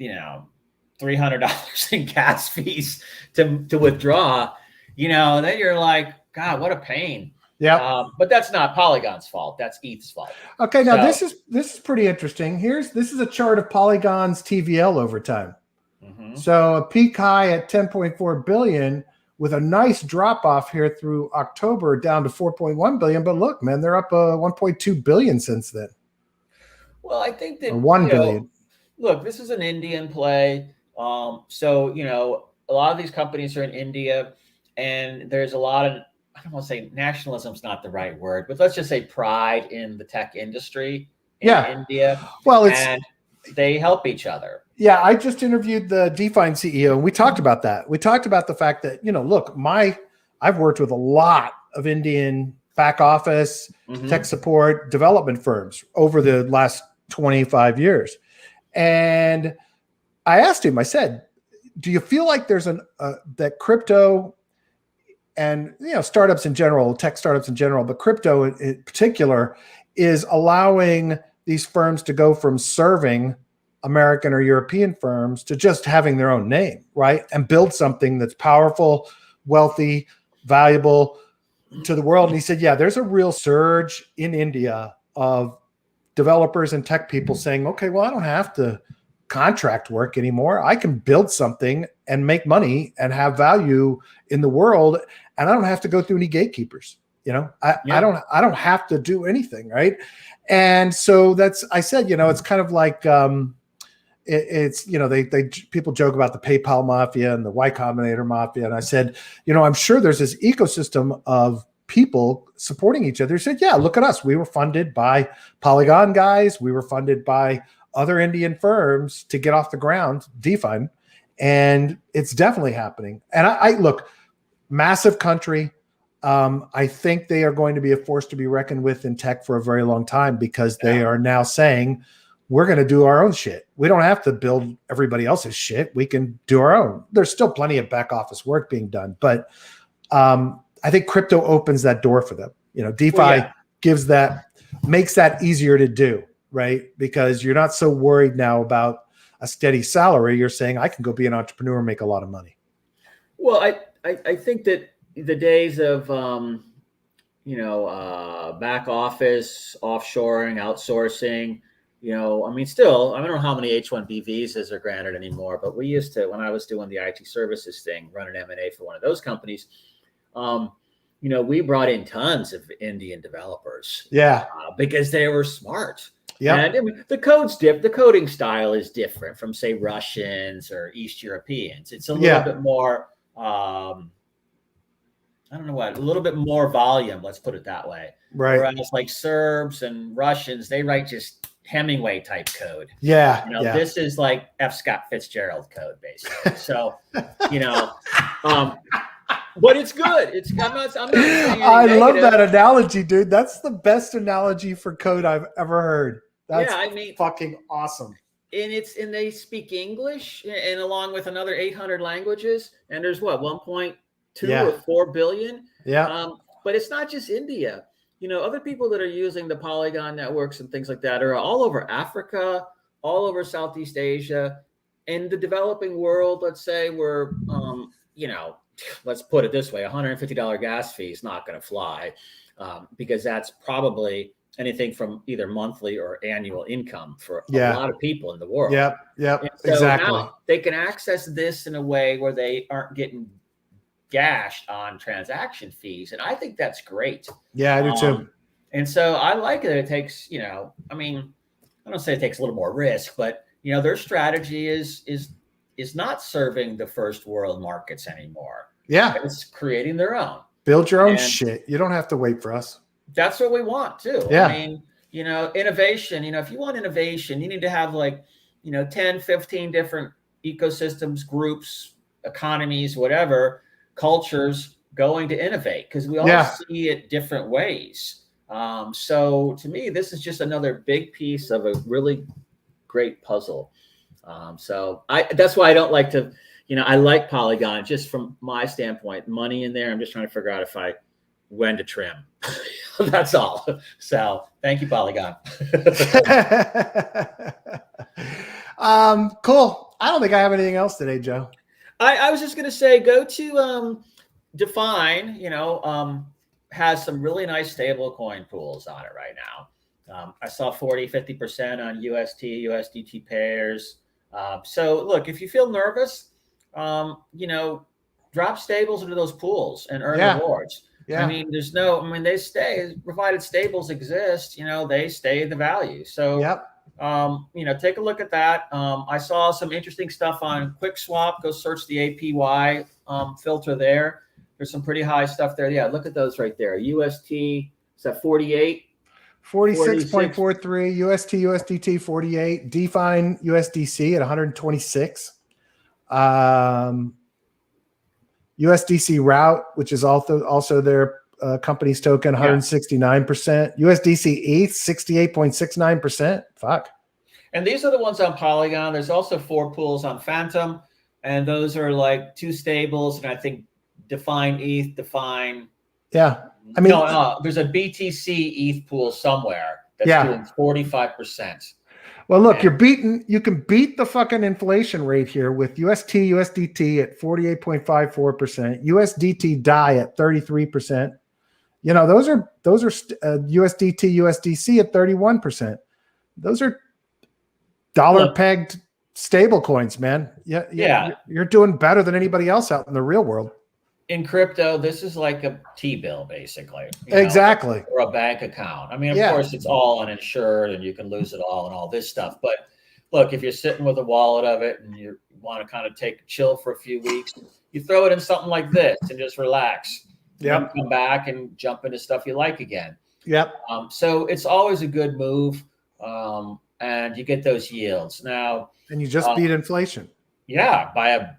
Speaker 1: $300 in gas fees to withdraw, then you're like, God, what a pain.
Speaker 2: Yeah.
Speaker 1: But that's not Polygon's fault. That's ETH's fault.
Speaker 2: Okay. Now this is pretty interesting. This is a chart of Polygon's TVL over time.
Speaker 1: Mm-hmm.
Speaker 2: So a peak high at 10.4 billion with a nice drop off here through October down to 4.1 billion. But look, man, they're up 1.2 billion since then.
Speaker 1: Well, I think that,
Speaker 2: or 1 billion.
Speaker 1: Look, this is an Indian play. So, a lot of these companies are in India, and there's a lot of, I don't want to say nationalism's not the right word, but let's just say pride in the tech industry in India.
Speaker 2: Well,
Speaker 1: and they help each other.
Speaker 2: Yeah, I just interviewed the DeFi CEO, and we talked about that. We talked about the fact that, look, I've worked with a lot of Indian back office, tech support, development firms over the last 25 years. And I asked him, I said, do you feel like there's that crypto and, startups in general, tech startups in general, but crypto in particular is allowing these firms to go from serving American or European firms to just having their own name, right? And build something that's powerful, wealthy, valuable to the world. And he said, yeah, there's a real surge in India of developers and tech people saying, okay, well, I don't have to contract work anymore. I can build something and make money and have value in the world. And I don't have to go through any gatekeepers. I don't have to do anything. Right. And so I said, it's kind of like, people joke about the PayPal mafia and the Y Combinator mafia. And I said, I'm sure there's this ecosystem of people supporting each other. He said, yeah, look at us. We were funded by Polygon guys. We were funded by other Indian firms to get off the ground, DeFi. And it's definitely happening. And I look, massive country. I think they are going to be a force to be reckoned with in tech for a very long time, because they are now saying, we're going to do our own shit. We don't have to build everybody else's shit. We can do our own. There's still plenty of back office work being done, but I think crypto opens that door for them. DeFi makes that easier to do, right? Because you're not so worried now about a steady salary. You're saying, I can go be an entrepreneur and make a lot of money. Well,
Speaker 1: I think that the days of, back office, offshoring, outsourcing, still, I don't know how many H-1B visas are granted anymore, but we used to, when I was doing the IT services thing, running M&A for one of those companies, we brought in tons of Indian developers.
Speaker 2: Yeah.
Speaker 1: Because they were smart.
Speaker 2: Yeah.
Speaker 1: And the coding style is different from, say, Russians or East Europeans. It's a little bit more, a little bit more volume, let's put it that way.
Speaker 2: Right.
Speaker 1: Whereas like Serbs and Russians, they write just Hemingway type code.
Speaker 2: Yeah.
Speaker 1: This is like F. Scott Fitzgerald code, basically. So, but it's good. I'm not saying
Speaker 2: I love that analogy, dude. That's the best analogy for code I've ever heard. That's fucking awesome.
Speaker 1: And they speak English, and along with another 800 languages, and there's 1.2 or 4 billion.
Speaker 2: Yeah.
Speaker 1: But it's not just India. Other people that are using the Polygon networks and things like that are all over Africa, all over Southeast Asia, and the developing world. Let's say we're, let's put it this way: $150 gas fee is not going to fly, because that's probably anything from either monthly or annual income for a lot of people in the world.
Speaker 2: Yep,
Speaker 1: so
Speaker 2: exactly.
Speaker 1: Now they can access this in a way where they aren't getting gashed on transaction fees, and I think that's great.
Speaker 2: Yeah, I do too.
Speaker 1: And so I like it. It takes, I don't say it takes a little more risk, but their strategy is not serving the first world markets anymore.
Speaker 2: Yeah,
Speaker 1: it's creating their own.
Speaker 2: Build your own shit. You don't have to wait for us.
Speaker 1: That's what we want too.
Speaker 2: Yeah.
Speaker 1: Innovation. If you want innovation, you need to have 10, 15 different ecosystems, groups, economies, whatever, cultures going to innovate, because we all see it different ways. So to me, this is just another big piece of a really great puzzle. So that's why I don't like to, I like Polygon just from my standpoint, money in there. I'm just trying to figure out when to trim. That's all. So thank you, Polygon.
Speaker 2: Cool. I don't think I have anything else today, Joe.
Speaker 1: I was just going to say, go to Define, has some really nice stable coin pools on it right now. I saw 40-50% on UST, USDT pairs. So look, if you feel nervous, drop stables into those pools and earn rewards. Yeah. I mean, they stay, provided stables exist, they stay the value. So, take a look at that. I saw some interesting stuff on QuickSwap. Go search the APY filter there. There's some pretty high stuff there. Yeah, look at those right there. UST, is that 48?
Speaker 2: 46.43, UST, USDT 48, DeFi USDC at 126. USDC route, which is also their company's token, 169%. USDC ETH, 68.69%. Fuck.
Speaker 1: And these are the ones on Polygon. There's also 4 pools on Phantom, and those are like 2 stables, and I think Define ETH, Define.
Speaker 2: Yeah. I mean,
Speaker 1: no, there's a BTC ETH pool somewhere that's doing 45%.
Speaker 2: Well, look, you can beat the fucking inflation rate here with UST, USDT at 48.54%, USDT DAI at 33%. Those are USDT, USDC at 31%. Those are dollar pegged stable coins, man. Yeah. You're doing better than anybody else out in the real world.
Speaker 1: In crypto, this is like a T-bill, basically.
Speaker 2: Exactly.
Speaker 1: Or a bank account. I mean, of course, it's all uninsured and you can lose it all and all this stuff. But look, if you're sitting with a wallet of it and you want to kind of chill for a few weeks, you throw it in something like this and just relax. Yeah. Come back and jump into stuff you like again.
Speaker 2: Yep.
Speaker 1: So it's always a good move. And you get those yields. Now.
Speaker 2: And you just beat inflation.
Speaker 1: Yeah. By a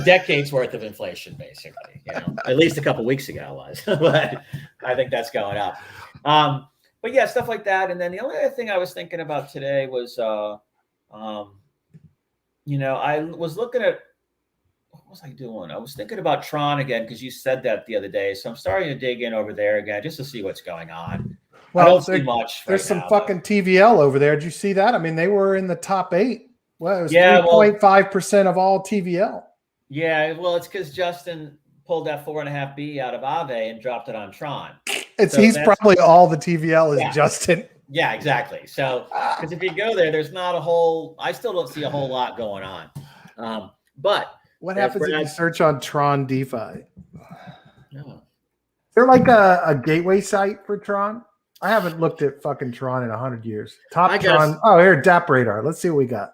Speaker 1: decade's worth of inflation, basically. At least a couple of weeks ago was, but I think that's going up. But yeah, stuff like that. And then the only other thing I was thinking about today was, I was looking at, what was I doing? I was thinking about Tron again because you said that the other day. So I'm starting to dig in over there again just to see what's going on. Well, I don't see much.
Speaker 2: There's some fucking TVL over there. Did you see that? I mean, they were in the top 8. Well, it was 3.5% of all TVL.
Speaker 1: Yeah, well, it's because Justin pulled that 4.5B out of Aave and dropped it on Tron.
Speaker 2: He's probably all the TVL is Justin.
Speaker 1: Yeah, exactly. So, because if you go there, there's not a whole. I still don't see a whole lot going on. But
Speaker 2: what happens if you search on Tron DeFi? No. Is there like a gateway site for Tron? I haven't looked at fucking Tron in 100 years. Tron. Oh, here, DApp Radar. Let's see what we got.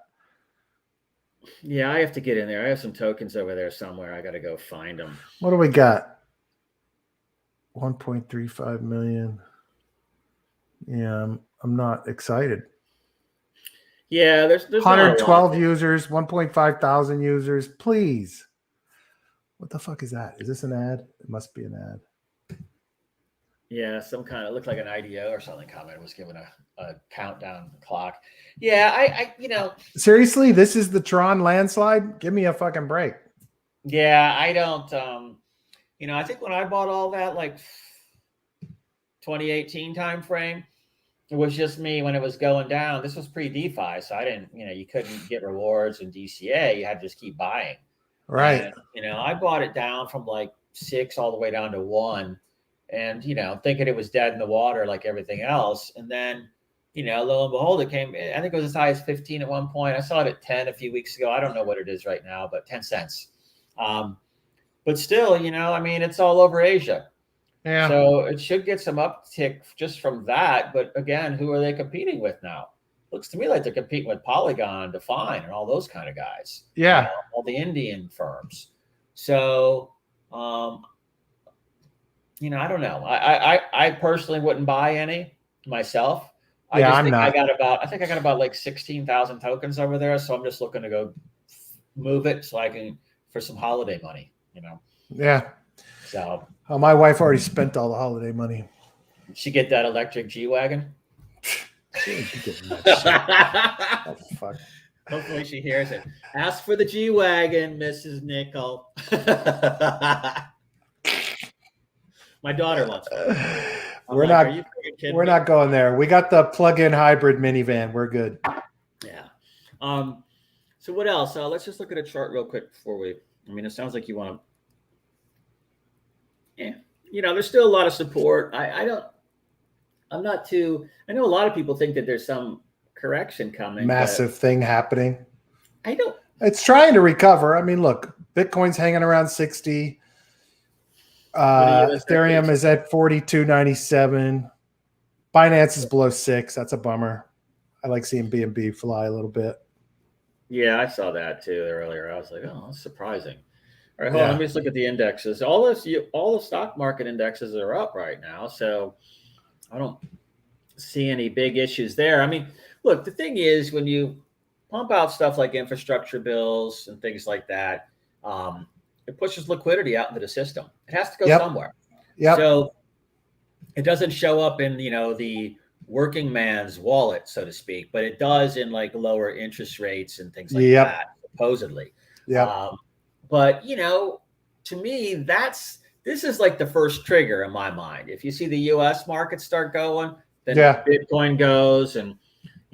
Speaker 1: Yeah, I have to get in there. I have some tokens over there somewhere. I got to go find them.
Speaker 2: What do we got? 1.35 million. Yeah, I'm not excited.
Speaker 1: Yeah, there's
Speaker 2: 112 users, 1.5 thousand users. Please. What the fuck is that? Is this an ad? It must be an ad.
Speaker 1: Yeah, some kind of looked like an IDO or something. Comment was given a countdown clock. Yeah, I
Speaker 2: seriously, this is the Tron landslide. Give me a fucking break.
Speaker 1: Yeah, I don't. I think when I bought all that, like 2018 timeframe, it was just me when it was going down. This was pre-DeFi, so I didn't. You couldn't get rewards in DCA. You had to just keep buying.
Speaker 2: Right.
Speaker 1: And, I bought it down from like 6 all the way down to 1. And, thinking it was dead in the water like everything else. And then, lo and behold, it came, I think it was as high as 15 at one point. I saw it at 10 a few weeks ago. I don't know what it is right now, but 10 cents. But still, it's all over Asia. Yeah. So it should get some uptick just from that. But again, who are they competing with now? Looks to me like they're competing with Polygon, Define, and all those kind of guys.
Speaker 2: Yeah.
Speaker 1: All the Indian firms. So, I don't know. I personally wouldn't buy any myself. I think I got about like 16,000 tokens over there. So I'm just looking to go move it so I can for some holiday money,
Speaker 2: Yeah.
Speaker 1: So
Speaker 2: my wife already spent all the holiday money.
Speaker 1: Did she get that electric G-Wagon?
Speaker 2: She ain't getting that shit. Oh, fuck.
Speaker 1: Hopefully she hears it. Ask for the G-Wagon, Mrs. Nickel. My daughter wants one.
Speaker 2: We're not going there. We got the plug-in hybrid minivan. We're good.
Speaker 1: Yeah. So what else? Let's just look at a chart real quick before we. I mean, it sounds like you want to. Yeah. There's still a lot of support. I'm not too. I know a lot of people think that there's some correction coming.
Speaker 2: Massive thing happening.
Speaker 1: I don't.
Speaker 2: It's trying to recover. I mean, look, Bitcoin's hanging around 60. Ethereum is at 42.97. Binance is below 6. That's a bummer. I like seeing BNB fly a little bit.
Speaker 1: Yeah, I saw that too earlier. I was like, oh, that's surprising. All right, hold on. Let me just look at the indexes. All the stock market indexes are up right now, so I don't see any big issues there. I mean, look, the thing is, when you pump out stuff like infrastructure bills and things like that, it pushes liquidity out into the system. It has to go somewhere.
Speaker 2: Yeah.
Speaker 1: So it doesn't show up in the working man's wallet, so to speak, but it does in like lower interest rates and things like that, supposedly.
Speaker 2: Yeah.
Speaker 1: But to me, this is like the first trigger in my mind. If you see the U.S. market start going, then Bitcoin goes and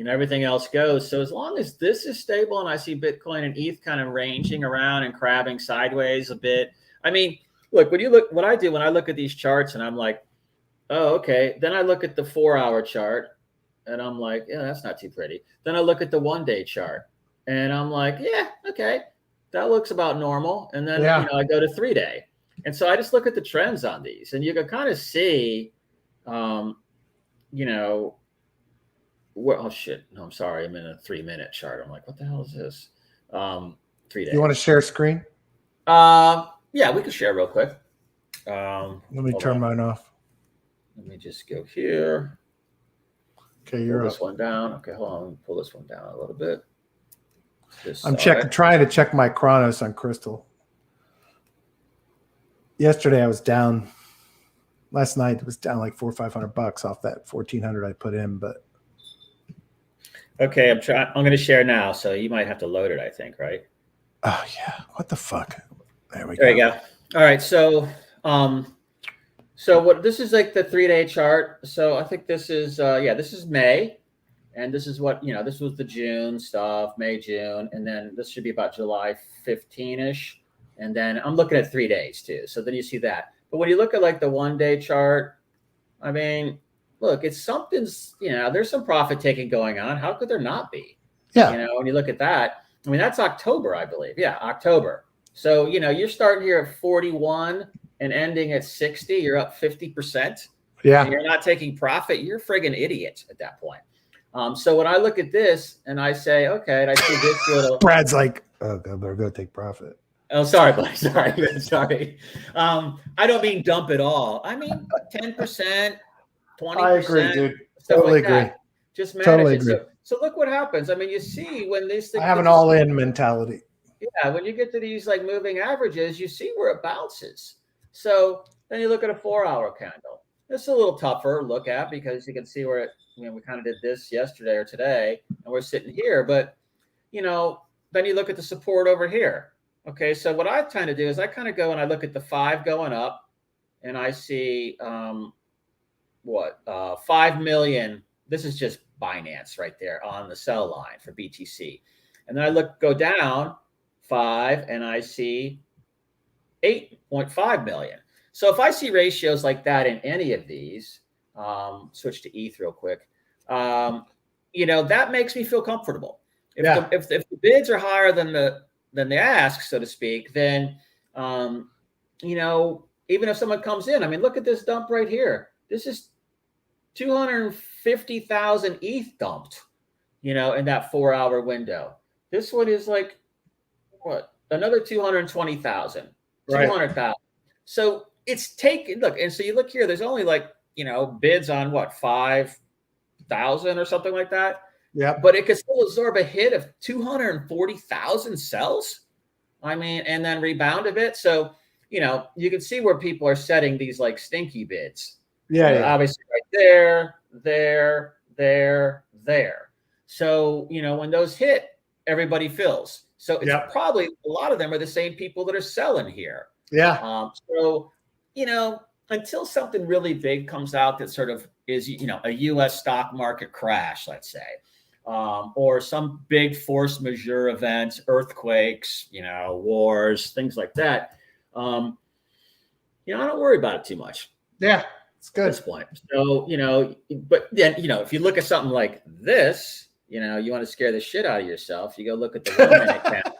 Speaker 1: everything else goes. So as long as this is stable and I see Bitcoin and ETH kind of ranging around and crabbing sideways a bit. I mean, look, what I do when I look at these charts and I'm like, oh, okay. Then I look at the 4-hour chart and I'm like, yeah, that's not too pretty. Then I look at the 1-day chart and I'm like, yeah, okay, that looks about normal. And then I go to 3-day. And so I just look at the trends on these and you can kind of see, oh shit! No, I'm sorry. I'm in a 3-minute chart. I'm like, what the hell is this? 3 days.
Speaker 2: You want to share screen?
Speaker 1: Yeah, we can share real quick.
Speaker 2: Let me turn mine off.
Speaker 1: Let me just go here.
Speaker 2: Okay, you're
Speaker 1: pull
Speaker 2: up.
Speaker 1: This one down. Okay, hold on. Let me pull this one down a little bit.
Speaker 2: I'm trying to check my Chronos on Crystal. Yesterday I was down. Last night it was down like $400 or $500 off that 1,400 I put in, but.
Speaker 1: Okay, I'm going to share now, so you might have to load it, I think, right?
Speaker 2: Oh yeah, what the fuck? There
Speaker 1: you go. All right, so this is like the 3-day chart. So I think this is this is May, and this is what this was the June stuff, May, June, and then this should be about July 15-ish, and then I'm looking at 3 days too. So then you see that. But when you look at like the 1-day chart, I mean, look, it's something's, there's some profit taking going on. How could there not be?
Speaker 2: Yeah.
Speaker 1: When you look at that, I mean, that's October, I believe. Yeah, October. So, you're starting here at 41 and ending at 60. You're up 50%.
Speaker 2: Yeah.
Speaker 1: And you're not taking profit. You're a friggin' idiot at that point. So when I look at this and I say, okay, and I see this little.
Speaker 2: Brad's like, oh, God, better go take profit.
Speaker 1: Oh, sorry, buddy. Sorry. I don't mean dump it all. I mean 10%, 20%.
Speaker 2: I agree, dude.
Speaker 1: Stuff
Speaker 2: totally
Speaker 1: like
Speaker 2: agree.
Speaker 1: that. Just manage
Speaker 2: totally
Speaker 1: it.
Speaker 2: Agree.
Speaker 1: So look what happens. I mean, you see when these things.
Speaker 2: I have an all-in mentality.
Speaker 1: Yeah, when you get to these like moving averages, you see where it bounces. So then you look at a 4-hour candle. It's a little tougher to look at because you can see where it. We kind of did this yesterday or today, and we're sitting here. But then you look at the support over here. Okay, so what I tend to do is I kind of go and I look at the 5 going up, and I see 5 million. This is just Binance right there on the sell line for BTC, and then I go down 5, and I see 8.5 million. So if I see ratios like that in any of these, switch to ETH real quick. That makes me feel comfortable. If the bids are higher than the ask, so to speak, then, even if someone comes in, I mean, look at this dump right here. This is 250,000 ETH dumped, in that 4-hour window. This one is like, another 220,000, 200,000. So it's taken, look, and so you look here, there's only like, bids on 5,000 or something like that.
Speaker 2: Yeah,
Speaker 1: but it could still absorb a hit of 240,000 cells. I mean, and then rebound a bit. So, you can see where people are setting these like stinky bids.
Speaker 2: Yeah.
Speaker 1: Obviously right there, there, there. So, when those hit, everybody fills. So it's probably a lot of them are the same people that are selling here.
Speaker 2: Yeah.
Speaker 1: So, until something really big comes out that sort of is, a U.S. stock market crash, let's say, or some big force majeure event, earthquakes, wars, things like that. I don't worry about it too much.
Speaker 2: Yeah, it's good
Speaker 1: at this point. So, but then, if you look at something like this, you want to scare the shit out of yourself. You go look at the 1 minute candle.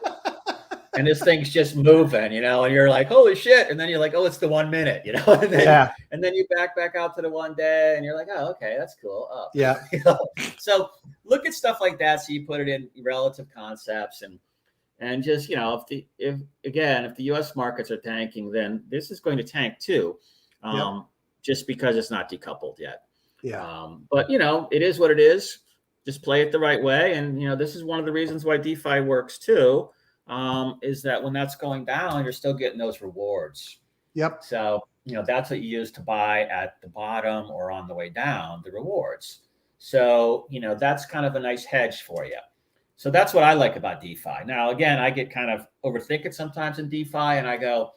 Speaker 1: And this thing's just moving, and you're like, holy shit. And then you're like, oh, it's the 1 minute, and then you back out to the 1 day and you're like, oh, okay, that's cool. Oh.
Speaker 2: Yeah.
Speaker 1: So look at stuff like that. So you put it in relative concepts and just, if the US markets are tanking, then this is going to tank too. Just because it's not decoupled yet.
Speaker 2: Yeah.
Speaker 1: But it is what it is. Just play it the right way. And, this is one of the reasons why DeFi works too. Is that when that's going down, you're still getting those rewards.
Speaker 2: Yep.
Speaker 1: So, that's what you use to buy at the bottom or on the way down, the rewards. So, that's kind of a nice hedge for you. So that's what I like about DeFi. Now, again, I get kind of overthinking sometimes in DeFi and I go,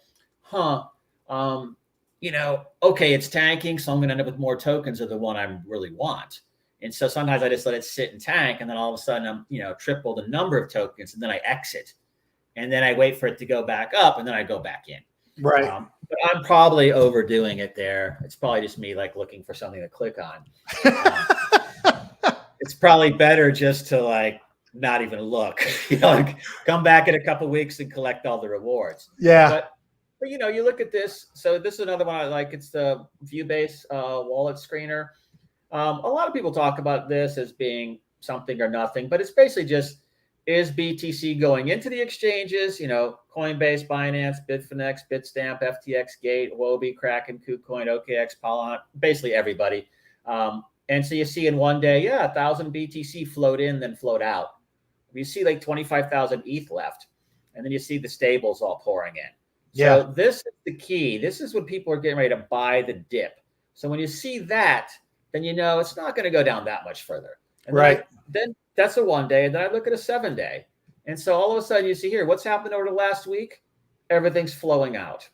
Speaker 1: okay, it's tanking, so I'm going to end up with more tokens of the one I really want. And so sometimes I just let it sit and tank, and then all of a sudden I'm, triple the number of tokens, and then I exit. And then I wait for it to go back up, and then I go back in.
Speaker 2: Right.
Speaker 1: But I'm probably overdoing it there. It's probably just me like looking for something to click on. It's probably better just to like not even look, come back in a couple of weeks and collect all the rewards.
Speaker 2: Yeah.
Speaker 1: But you look at this. So this is another one I like. It's the View-based wallet screener. A lot of people talk about this as being something or nothing, but it's basically just, is BTC going into the exchanges? Coinbase, Binance, Bitfinex, Bitstamp, FTX, Gate, Huobi, Kraken, KuCoin, OKX, Polon, basically everybody. And so you see in one day, 1,000 BTC float in, then float out. You see like 25,000 ETH left, and then you see the stables all pouring in. So this is the key. This is when people are getting ready to buy the dip. So when you see that, then it's not going to go down that much further. And then that's a 1 day, and then I look at a 7 day. And so all of a sudden you see here, what's happened over the last week? Everything's flowing out.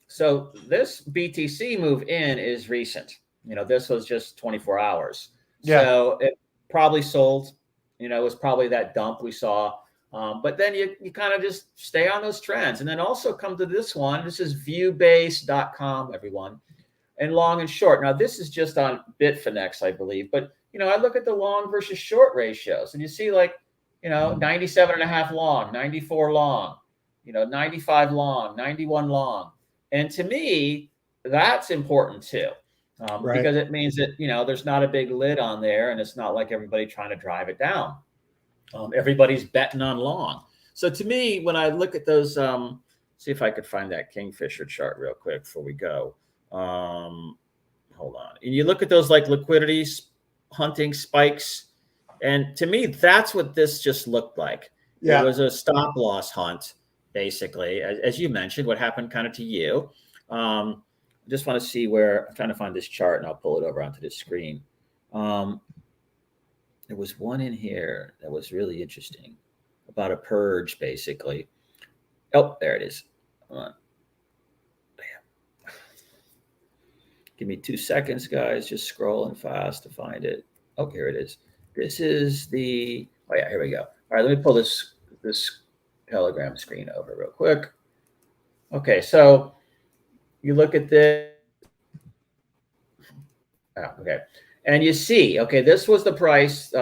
Speaker 1: So this BTC move in is recent. This was just 24 hours. Yeah. So it probably sold, it was probably that dump we saw. But then you kind of just stay on those trends. And then also come to this one. This is viewbase.com, everyone. And long and short. Now, this is just on Bitfinex, I believe. But, I look at the long versus short ratios. And you see 97.5 long, 94 long, 95 long, 91 long. And to me, that's important too. Because it means that, there's not a big lid on there. And it's not like everybody trying to drive it down. Everybody's betting on long. So to me, when I look at those, see if I could find that Kingfisher chart real quick before we go. Hold on. And you look at those like liquidity hunting spikes. And to me, that's what this just looked like. Yeah. It was a stop loss hunt, basically, as you mentioned, what happened kind of to you. I just want to see where I'm trying to find this chart, and I'll pull it over onto this screen. There was one in here that was really interesting about a purge, basically. Oh, there it is. Hold on. Bam. Give me 2 seconds, guys. Just scrolling fast to find it. Oh, here it is. This is the, oh yeah, here we go. All right, let me pull this Telegram screen over real quick. Okay, so you look at this. Oh, okay. And you see, okay, this was the price.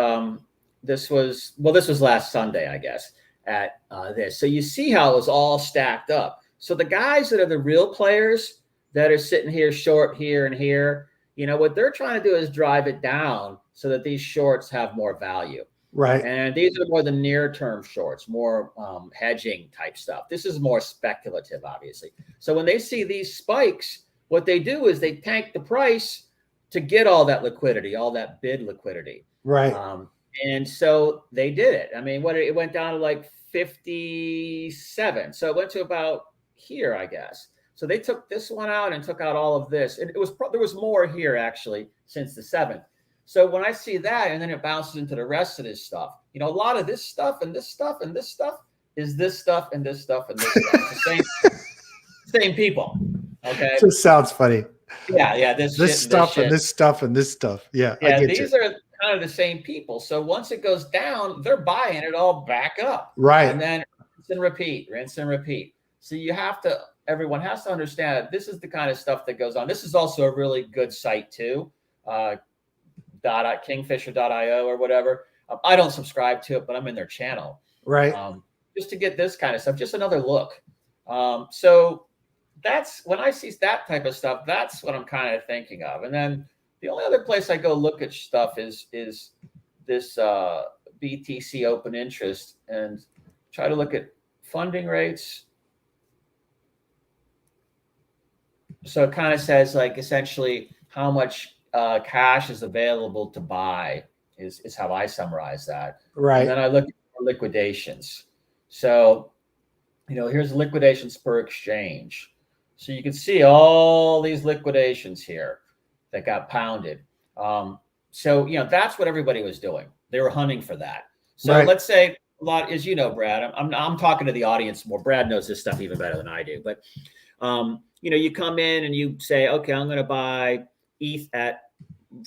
Speaker 1: This was last Sunday, I guess, at this. So you see how it was all stacked up. So the guys that are the real players that are sitting here short here and here, what they're trying to do is drive it down so that these shorts have more value. Right. And these are more the near-term shorts, more hedging type stuff. This is more speculative, obviously. So when they see these spikes, what they do is they tank the price to get all that liquidity, all that bid liquidity. Right. And so they did it. I mean, it went down to like 57. So it went to about here, I guess. So they took this one out and took out all of this. And there was more here actually since the 7th. So when I see that, and then it bounces into the rest of this stuff, a lot of this stuff and this stuff and this stuff is this stuff and this stuff and this stuff. It's the same people. Okay.
Speaker 2: It just sounds funny.
Speaker 1: Yeah.
Speaker 2: This stuff and this stuff and this stuff. Yeah.
Speaker 1: Yeah. These are kind of the same people. So once it goes down, they're buying it all back up.
Speaker 2: Right.
Speaker 1: And then rinse and repeat. So everyone has to understand that this is the kind of stuff that goes on. This is also a really good site too. Kingfisher.io or whatever. I don't subscribe to it, but I'm in their channel.
Speaker 2: Right.
Speaker 1: Just to get this kind of stuff, just another look. So that's when I see that type of stuff, that's what I'm kind of thinking of. And then the only other place I go look at stuff is this BTC open interest and try to look at funding rates. So it kind of says like essentially how much cash is available to buy is how I summarize that.
Speaker 2: Right.
Speaker 1: And then I look at liquidations. So, here's liquidations per exchange. So you can see all these liquidations here that got pounded. So, that's what everybody was doing. They were hunting for that. So let's say a lot, as you know, Brad, I'm talking to the audience more. Brad knows this stuff even better than I do. But, you come in and you say, okay, I'm going to buy ETH at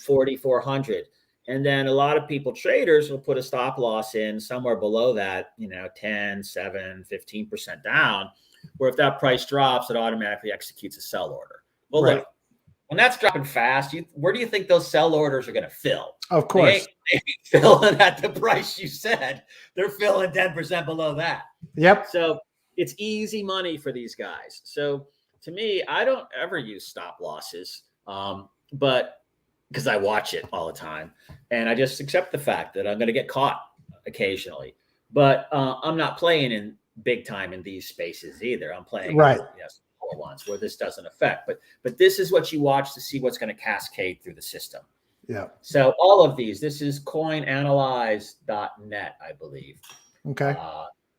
Speaker 1: 4,400. And then a lot of traders will put a stop loss in somewhere below that, 10, 7, 15% down, where if that price drops, it automatically executes a sell order. Well, look, when that's dropping fast, where do you think those sell orders are going to fill?
Speaker 2: Of course.
Speaker 1: They ain't filling at the price you said. They're filling 10% below that.
Speaker 2: Yep.
Speaker 1: So it's easy money for these guys. So to me, I don't ever use stop losses, but because I watch it all the time and I just accept the fact that I'm going to get caught occasionally, but I'm not playing in big time in these spaces either. I'm playing smaller ones where this doesn't affect, but this is what you watch to see what's going to cascade through the system.
Speaker 2: Yeah.
Speaker 1: So all of these, this is coinanalyze.net, I believe.
Speaker 2: Okay.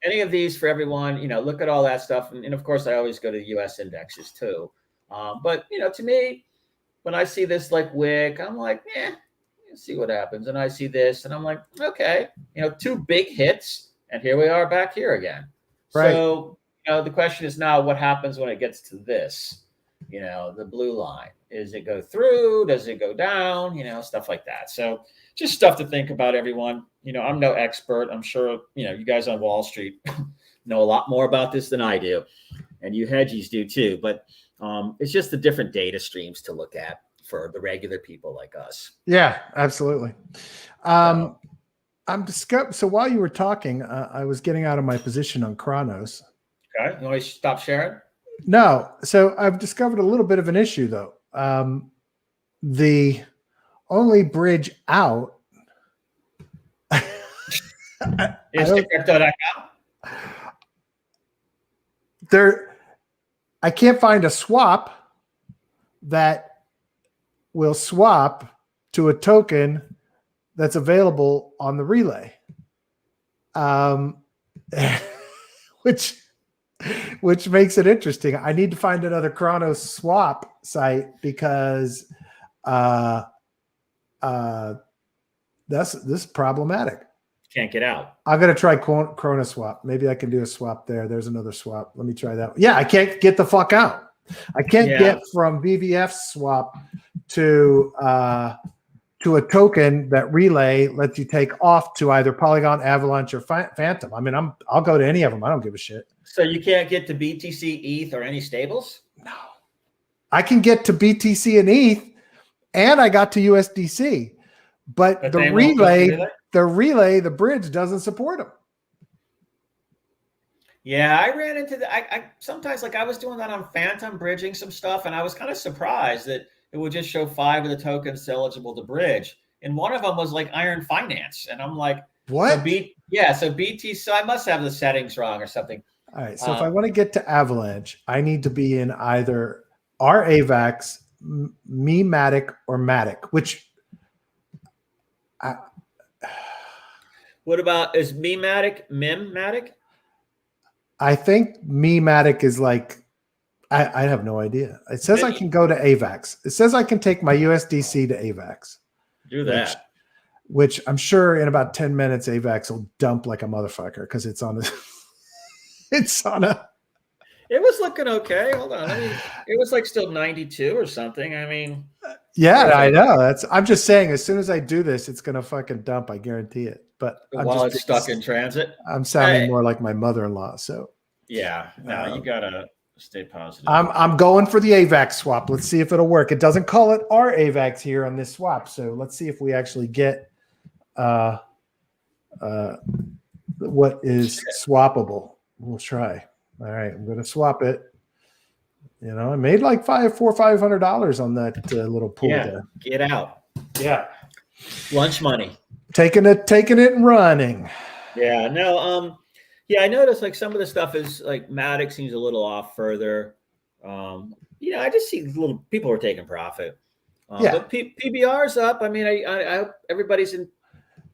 Speaker 1: Any of these for everyone, look at all that stuff. And of course I always go to US indexes too. But to me, when I see this like wick, I'm like, let's see what happens. And I see this and I'm like, okay, 2 big hits. And here we are back here again.
Speaker 2: Right.
Speaker 1: So, the question is now what happens when it gets to this, the blue line? Is it go through? Does it go down? Stuff like that. So just stuff to think about, everyone. I'm no expert. I'm sure, you guys on Wall Street know a lot more about this than I do. And you hedgies do too. But it's just the different data streams to look at for the regular people like us.
Speaker 2: Yeah, absolutely. So while you were talking, I was getting out of my position on Chronos.
Speaker 1: Okay. You want to stop sharing?
Speaker 2: No. So I've discovered a little bit of an issue though. The only bridge out
Speaker 1: is crypto.com.
Speaker 2: I can't find a swap that will swap to a token that's available on the relay, which makes it interesting. I need to find another Chronos swap site because this is problematic.
Speaker 1: Can't get out.
Speaker 2: I'm going to try Chronos swap. Maybe I can do a swap there. There's another swap. Let me try that. Yeah, I can't get the fuck out. I can't get from BVF swap to a token that relay lets you take off to either Polygon, Avalanche, or Phantom. I mean, I'll go to any of them. I don't give a shit.
Speaker 1: So you can't get to BTC, ETH, or any stables?
Speaker 2: No. I can get to BTC and ETH, and I got to USDC, but the relay, the bridge doesn't support them.
Speaker 1: Yeah, I ran into I sometimes, like, I was doing that on Phantom, bridging some stuff, and I was kind of surprised that it would just show 5 of the tokens eligible to bridge. And one of them was like Iron Finance. And I'm like,
Speaker 2: what?
Speaker 1: So BT, so I must have the settings wrong or something.
Speaker 2: All right. So if I want to get to Avalanche, I need to be in either our Avax, Matic, or Matic, which
Speaker 1: what about, is Mimmatic?
Speaker 2: I think Matic is like, I have no idea. It says I can go to Avax. It says I can take my USDC to Avax.
Speaker 1: Do that.
Speaker 2: Which I'm sure in about 10 minutes, Avax will dump like a motherfucker because it's on a, it's on a.
Speaker 1: It was looking okay. Hold on. It was like still 92 or something. I mean,
Speaker 2: yeah, I know. I'm just saying, as soon as I do this, it's going to fucking dump. I guarantee it. But
Speaker 1: while it's stuck in transit,
Speaker 2: I'm sounding more like my mother-in-law. So
Speaker 1: yeah, no, you gotta stay positive.
Speaker 2: I'm going for the Avax swap. Let's see if it'll work. It doesn't call it our Avax here on this swap. So let's see if we actually get what is swappable. We'll try. All right, I'm going to swap it. You know, I made like $500 on that little pool.
Speaker 1: Yeah,
Speaker 2: there.
Speaker 1: Get out.
Speaker 2: Yeah,
Speaker 1: lunch money.
Speaker 2: Taking it and running.
Speaker 1: Yeah, no, yeah, I noticed like some of the stuff is like Matic seems a little off further. You know, I just see little people are taking profit. But PBR's up. I mean, I everybody's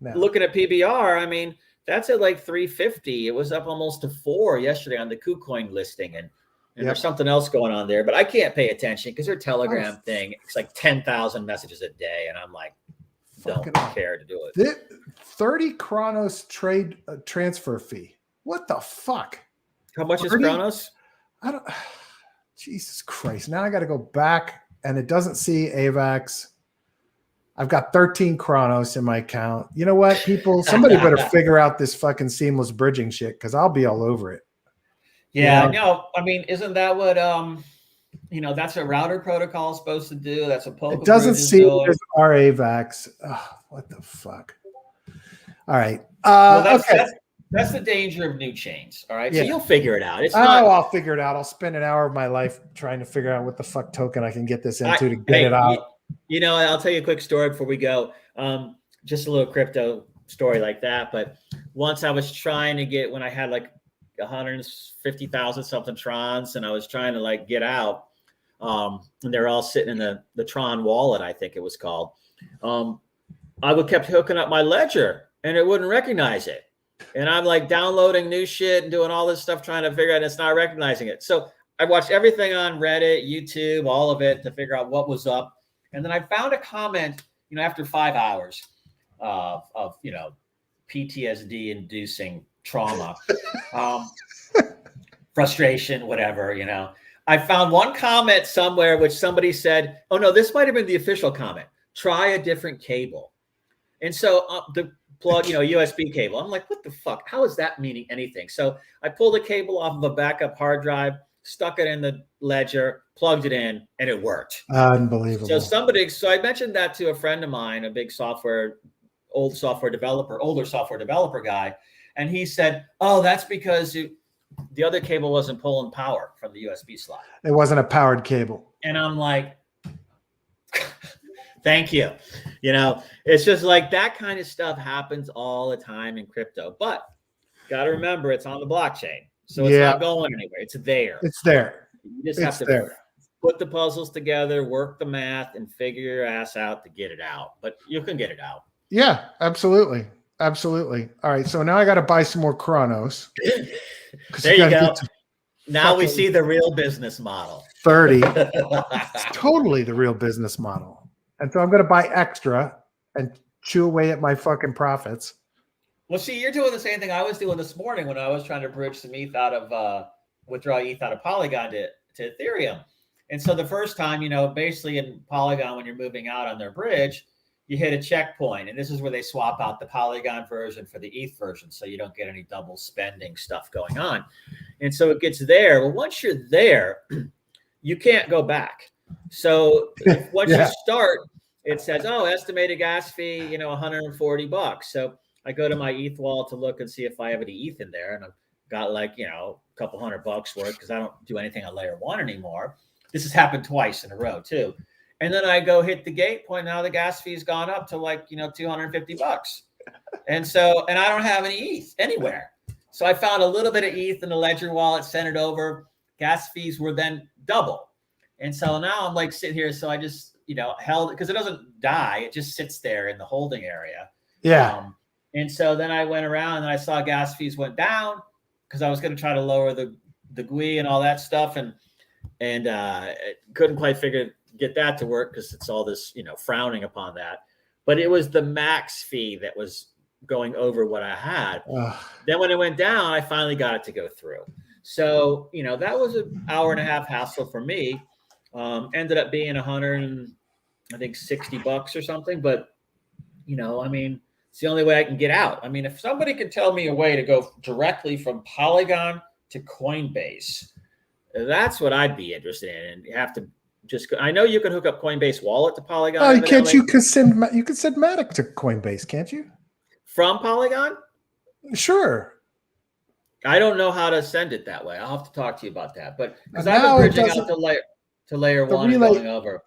Speaker 1: looking at PBR. I mean, that's at like 350. It was up almost to 4 yesterday on the KuCoin listing, and there's something else going on there. But I can't pay attention because their Telegram thing, it's like 10,000 messages a day, and I'm like, don't care to do it.
Speaker 2: 30 Chronos trade transfer fee. What the fuck?
Speaker 1: How much 30? Is Chronos?
Speaker 2: I don't. Jesus Christ! Now I got to go back, and it doesn't see Avax. I've got 13 Chronos in my account. You know what, people? Somebody better figure out this fucking seamless bridging shit because I'll be all over it.
Speaker 1: Yeah, no, I mean, isn't that what you know? That's what router protocol is supposed to do. That's what Polka.
Speaker 2: It doesn't see as our Avax. Oh, what the fuck? All right.
Speaker 1: Well, that's the danger of new chains. All right, so you'll figure it out.
Speaker 2: I'll figure it out. I'll spend an hour of my life trying to figure out what the fuck token I can get this into to get it out.
Speaker 1: You know, I'll tell you a quick story before we go. Just a little crypto story like that. But once I was trying to get, when I had like 150,000 something Trons, and I was trying to like get out, and they're all sitting in the Tron wallet, I think it was called. I would kept hooking up my ledger, and it wouldn't recognize it. And I'm like downloading new shit and doing all this stuff, trying to figure out, and it's not recognizing it. So I watched everything on Reddit, YouTube, all of it to figure out what was up. And then I found a comment, you know, after 5 hours of you know, PTSD inducing trauma, frustration, whatever, you know, I found one comment somewhere which somebody said, oh no, this might've been the official comment. Try a different cable. And so the plug, you know, USB cable. I'm like, what the fuck? How is that meaning anything? So I pulled a cable off of a backup hard drive, stuck it in the ledger, plugged it in, and it worked.
Speaker 2: Unbelievable.
Speaker 1: So I mentioned that to a friend of mine, a big older software developer guy. And he said, oh, that's because the other cable wasn't pulling power from the USB slot.
Speaker 2: It wasn't a powered cable.
Speaker 1: And I'm like, thank you. You know, it's just like that kind of stuff happens all the time in crypto, but got to remember it's on the blockchain. So it's not going anywhere. It's there.
Speaker 2: It's there.
Speaker 1: You just have to put the puzzles together, work the math, and figure your ass out to get it out. But you can get it out. Yeah,
Speaker 2: absolutely. Absolutely. All right. So now I got to buy some more Chronos.
Speaker 1: There you go. Now we see the real business model.
Speaker 2: 30. It's totally the real business model. And so I'm going to buy extra and chew away at my fucking profits.
Speaker 1: Well, see, you're doing the same thing I was doing this morning when I was trying to bridge some ETH out of withdraw ETH out of Polygon to Ethereum. And so the first time, you know, basically in Polygon, when you're moving out on their bridge, you hit a checkpoint. And this is where they swap out the Polygon version for the ETH version. So you don't get any double spending stuff going on. And so it gets there. Well, once you're there, you can't go back. So once you start, it says, oh, estimated gas fee, you know, $140. So I go to my ETH wallet to look and see if I have any ETH in there. And I've got like, you know, a couple $100 worth because I don't do anything on layer 1 anymore. This has happened twice in a row too. And then I go hit the gate point. Now the gas fee's gone up to like, you know, $250. And so, and I don't have any ETH anywhere. So I found a little bit of ETH in the ledger wallet, sent it over. Gas fees were then double. And so now I'm like sitting here. So I just, you know, held it because it doesn't die. It just sits there in the holding area.
Speaker 2: Yeah.
Speaker 1: And so then I went around and I saw gas fees went down because I was going to try to lower the GUI and all that stuff. And couldn't quite get that to work because it's all this, you know, frowning upon that. but it was the max fee that was going over what I had. Then when it went down, I finally got it to go through. So, you know, that was an hour and a half hassle for me. Ended up being $60 or something. But, you know, I mean, it's the only way I can get out. I mean, if somebody could tell me a way to go directly from Polygon to Coinbase, that's what I'd be interested in. And you have to just, I know you can hook up Coinbase wallet to Polygon.
Speaker 2: Oh, can't you could send Matic to Coinbase, can't you?
Speaker 1: From Polygon?
Speaker 2: Sure.
Speaker 1: I don't know how to send it that way. I'll have to talk to you about that. But because I've been bridging out to layer one and going over.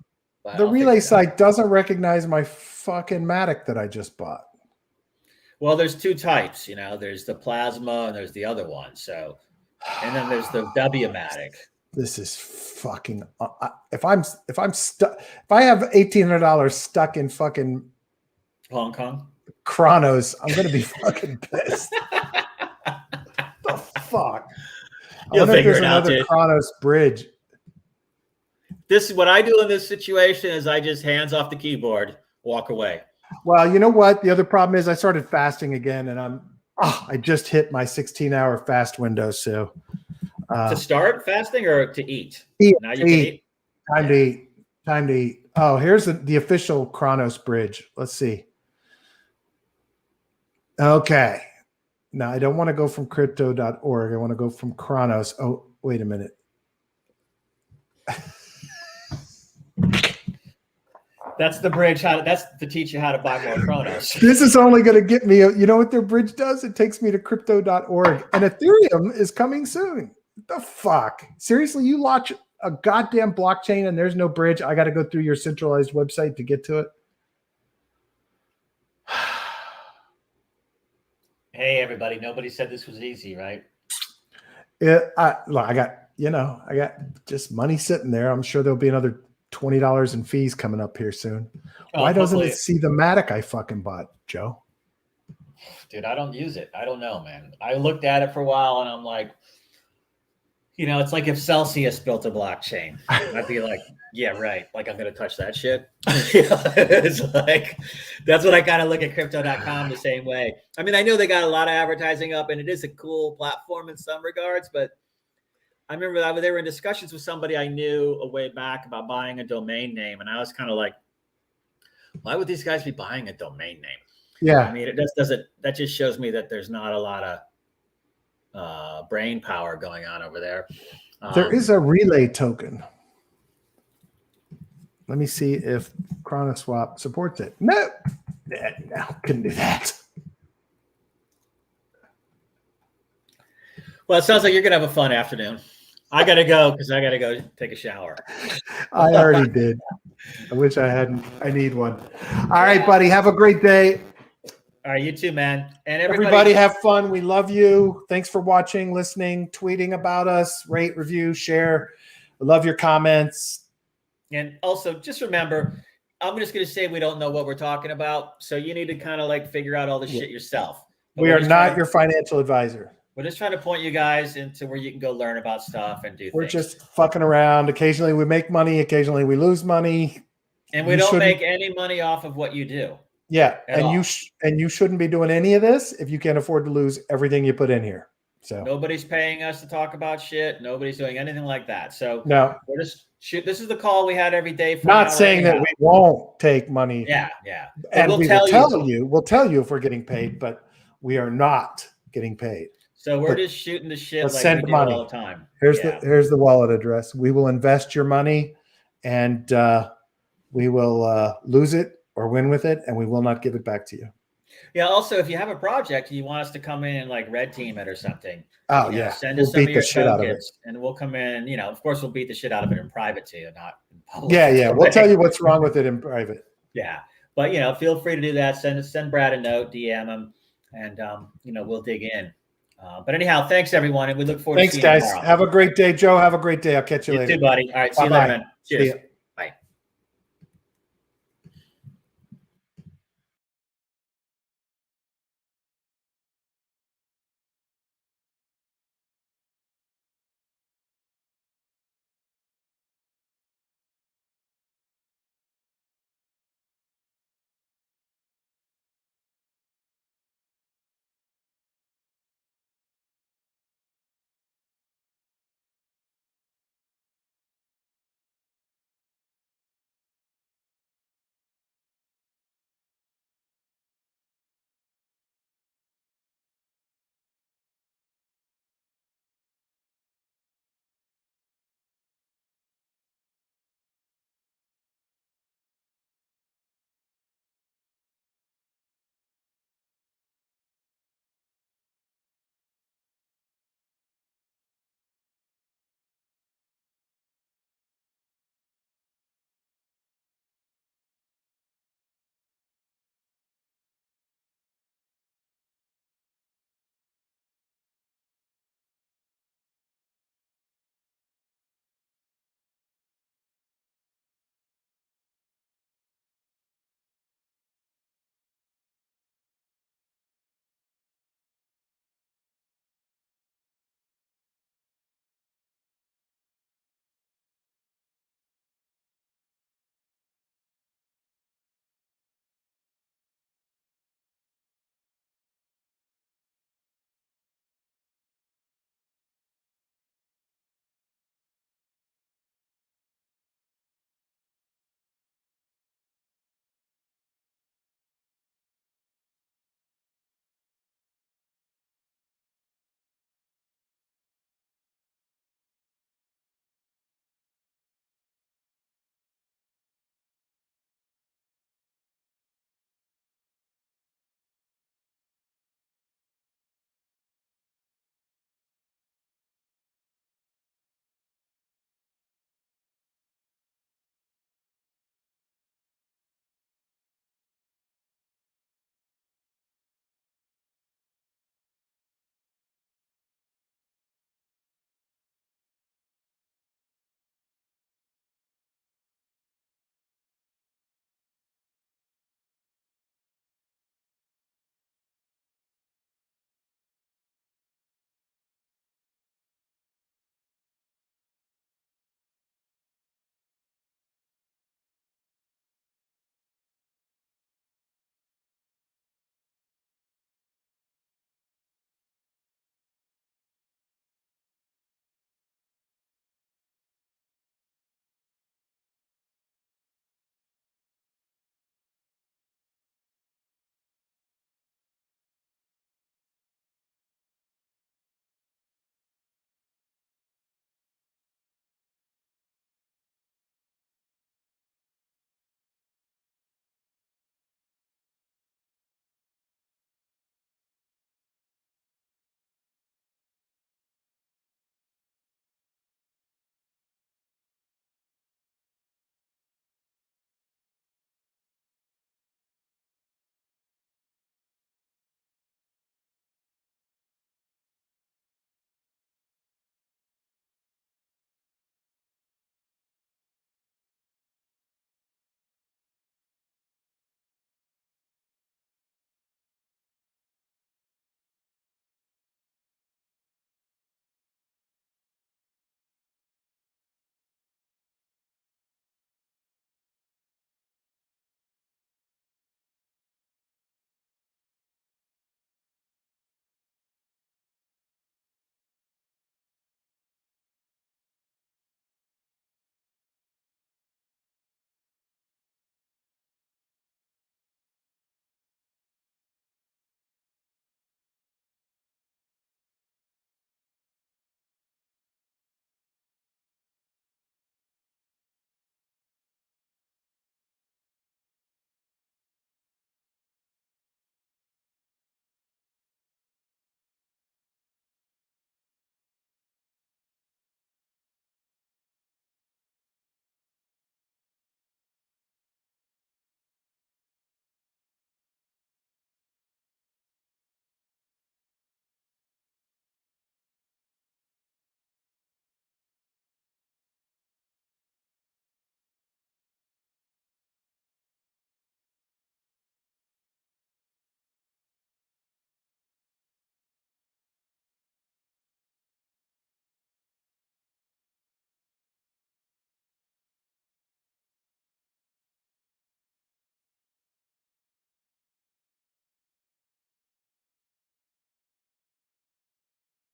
Speaker 2: The relay site doesn't recognize my fucking Matic that I just bought.
Speaker 1: Well, there's two types, you know. There's the plasma and there's the other one. So, and then there's the W-Matic.
Speaker 2: This is fucking. If I'm stuck, if I have $1,800 stuck in fucking
Speaker 1: Hong Kong,
Speaker 2: Chronos, I'm gonna be fucking pissed. The fuck.
Speaker 1: You'll figure it out,
Speaker 2: another
Speaker 1: dude.
Speaker 2: Chronos Bridge.
Speaker 1: This is what I do in this situation is I just hands off the keyboard, walk away.
Speaker 2: Well, you know what? The other problem is I started fasting again, and I just hit my 16-hour fast window. So
Speaker 1: to start fasting or to eat? Now you
Speaker 2: can eat. Time to eat. Time to eat. Oh, here's the official Chronos Bridge. Let's see. Okay. Now I don't want to go from crypto.org. I want to go from Chronos. Oh, wait a minute.
Speaker 1: That's the bridge. That's to teach you how to buy more Chronos.
Speaker 2: This is only going to get me. You know what their bridge does? It takes me to crypto.org. And Ethereum is coming soon. What the fuck? Seriously, you launch a goddamn blockchain and there's no bridge. I got to go through your centralized website to get to it.
Speaker 1: Hey, everybody. Nobody said this was easy, right?
Speaker 2: Yeah, I got just money sitting there. I'm sure there'll be another $20 in fees coming up here soon. Why doesn't it see the Matic I fucking bought, Joe?
Speaker 1: Dude, I don't use it. I don't know, man. I looked at it for a while and I'm like, you know, it's like if Celsius built a blockchain. I'd be like, yeah, right. Like I'm going to touch that shit. It's like, that's what I kind of look at crypto.com the same way. I mean, I know they got a lot of advertising up and it is a cool platform in some regards, but I remember that they were in discussions with somebody I knew a way back about buying a domain name. And I was kind of like, why would these guys be buying a domain name?
Speaker 2: Yeah.
Speaker 1: I mean, that just shows me that there's not a lot of brain power going on over there.
Speaker 2: There is a relay token. Let me see if Chronos Swap supports it. No, couldn't do that.
Speaker 1: Well, it sounds like you're going to have a fun afternoon. I got to go because I got to go take a shower.
Speaker 2: I already did. I wish I hadn't. I need one. All right, buddy. Have a great day.
Speaker 1: All right, you too, man. And
Speaker 2: everybody have fun. We love you. Thanks for watching, listening, tweeting about us, rate, review, share. I love your comments.
Speaker 1: And also just remember, I'm just going to say we don't know what we're talking about. So you need to kind of like figure out all this shit yourself. But
Speaker 2: we are not your financial advisor.
Speaker 1: We're just trying to point you guys into where you can go learn about stuff and do
Speaker 2: We're
Speaker 1: things.
Speaker 2: Just fucking around. Occasionally we make money. Occasionally we lose money.
Speaker 1: And we don't make any money off of what you do.
Speaker 2: Yeah. And you shouldn't be doing any of this if you can't afford to lose everything you put in here. So
Speaker 1: nobody's paying us to talk about shit. Nobody's doing anything like that. So
Speaker 2: no,
Speaker 1: we're just shoot. This is the call we had every day. For
Speaker 2: not saying that we won't take money.
Speaker 1: Yeah. Yeah.
Speaker 2: And we'll tell you if we're getting paid, but we are not getting paid.
Speaker 1: So we're just shooting the shit like
Speaker 2: send
Speaker 1: we do
Speaker 2: money
Speaker 1: all the time.
Speaker 2: Here's the wallet address. We will invest your money and we will lose it or win with it, and we will not give it back to you.
Speaker 1: Yeah. Also, if you have a project and you want us to come in and like red team it or something, send us some of your tokens and we'll come in. You know, of course, we'll beat the shit out of it in private too, not in public.
Speaker 2: Yeah. We'll tell you what's wrong with it in private.
Speaker 1: Yeah, but you know, feel free to do that. Send Brad a note, DM him, and you know, we'll dig in. But anyhow, thanks everyone, and we look forward to seeing you tomorrow.
Speaker 2: Have a great day, Joe. Have a great day. I'll catch you later.
Speaker 1: You too, buddy. All right, see you later, man. Cheers.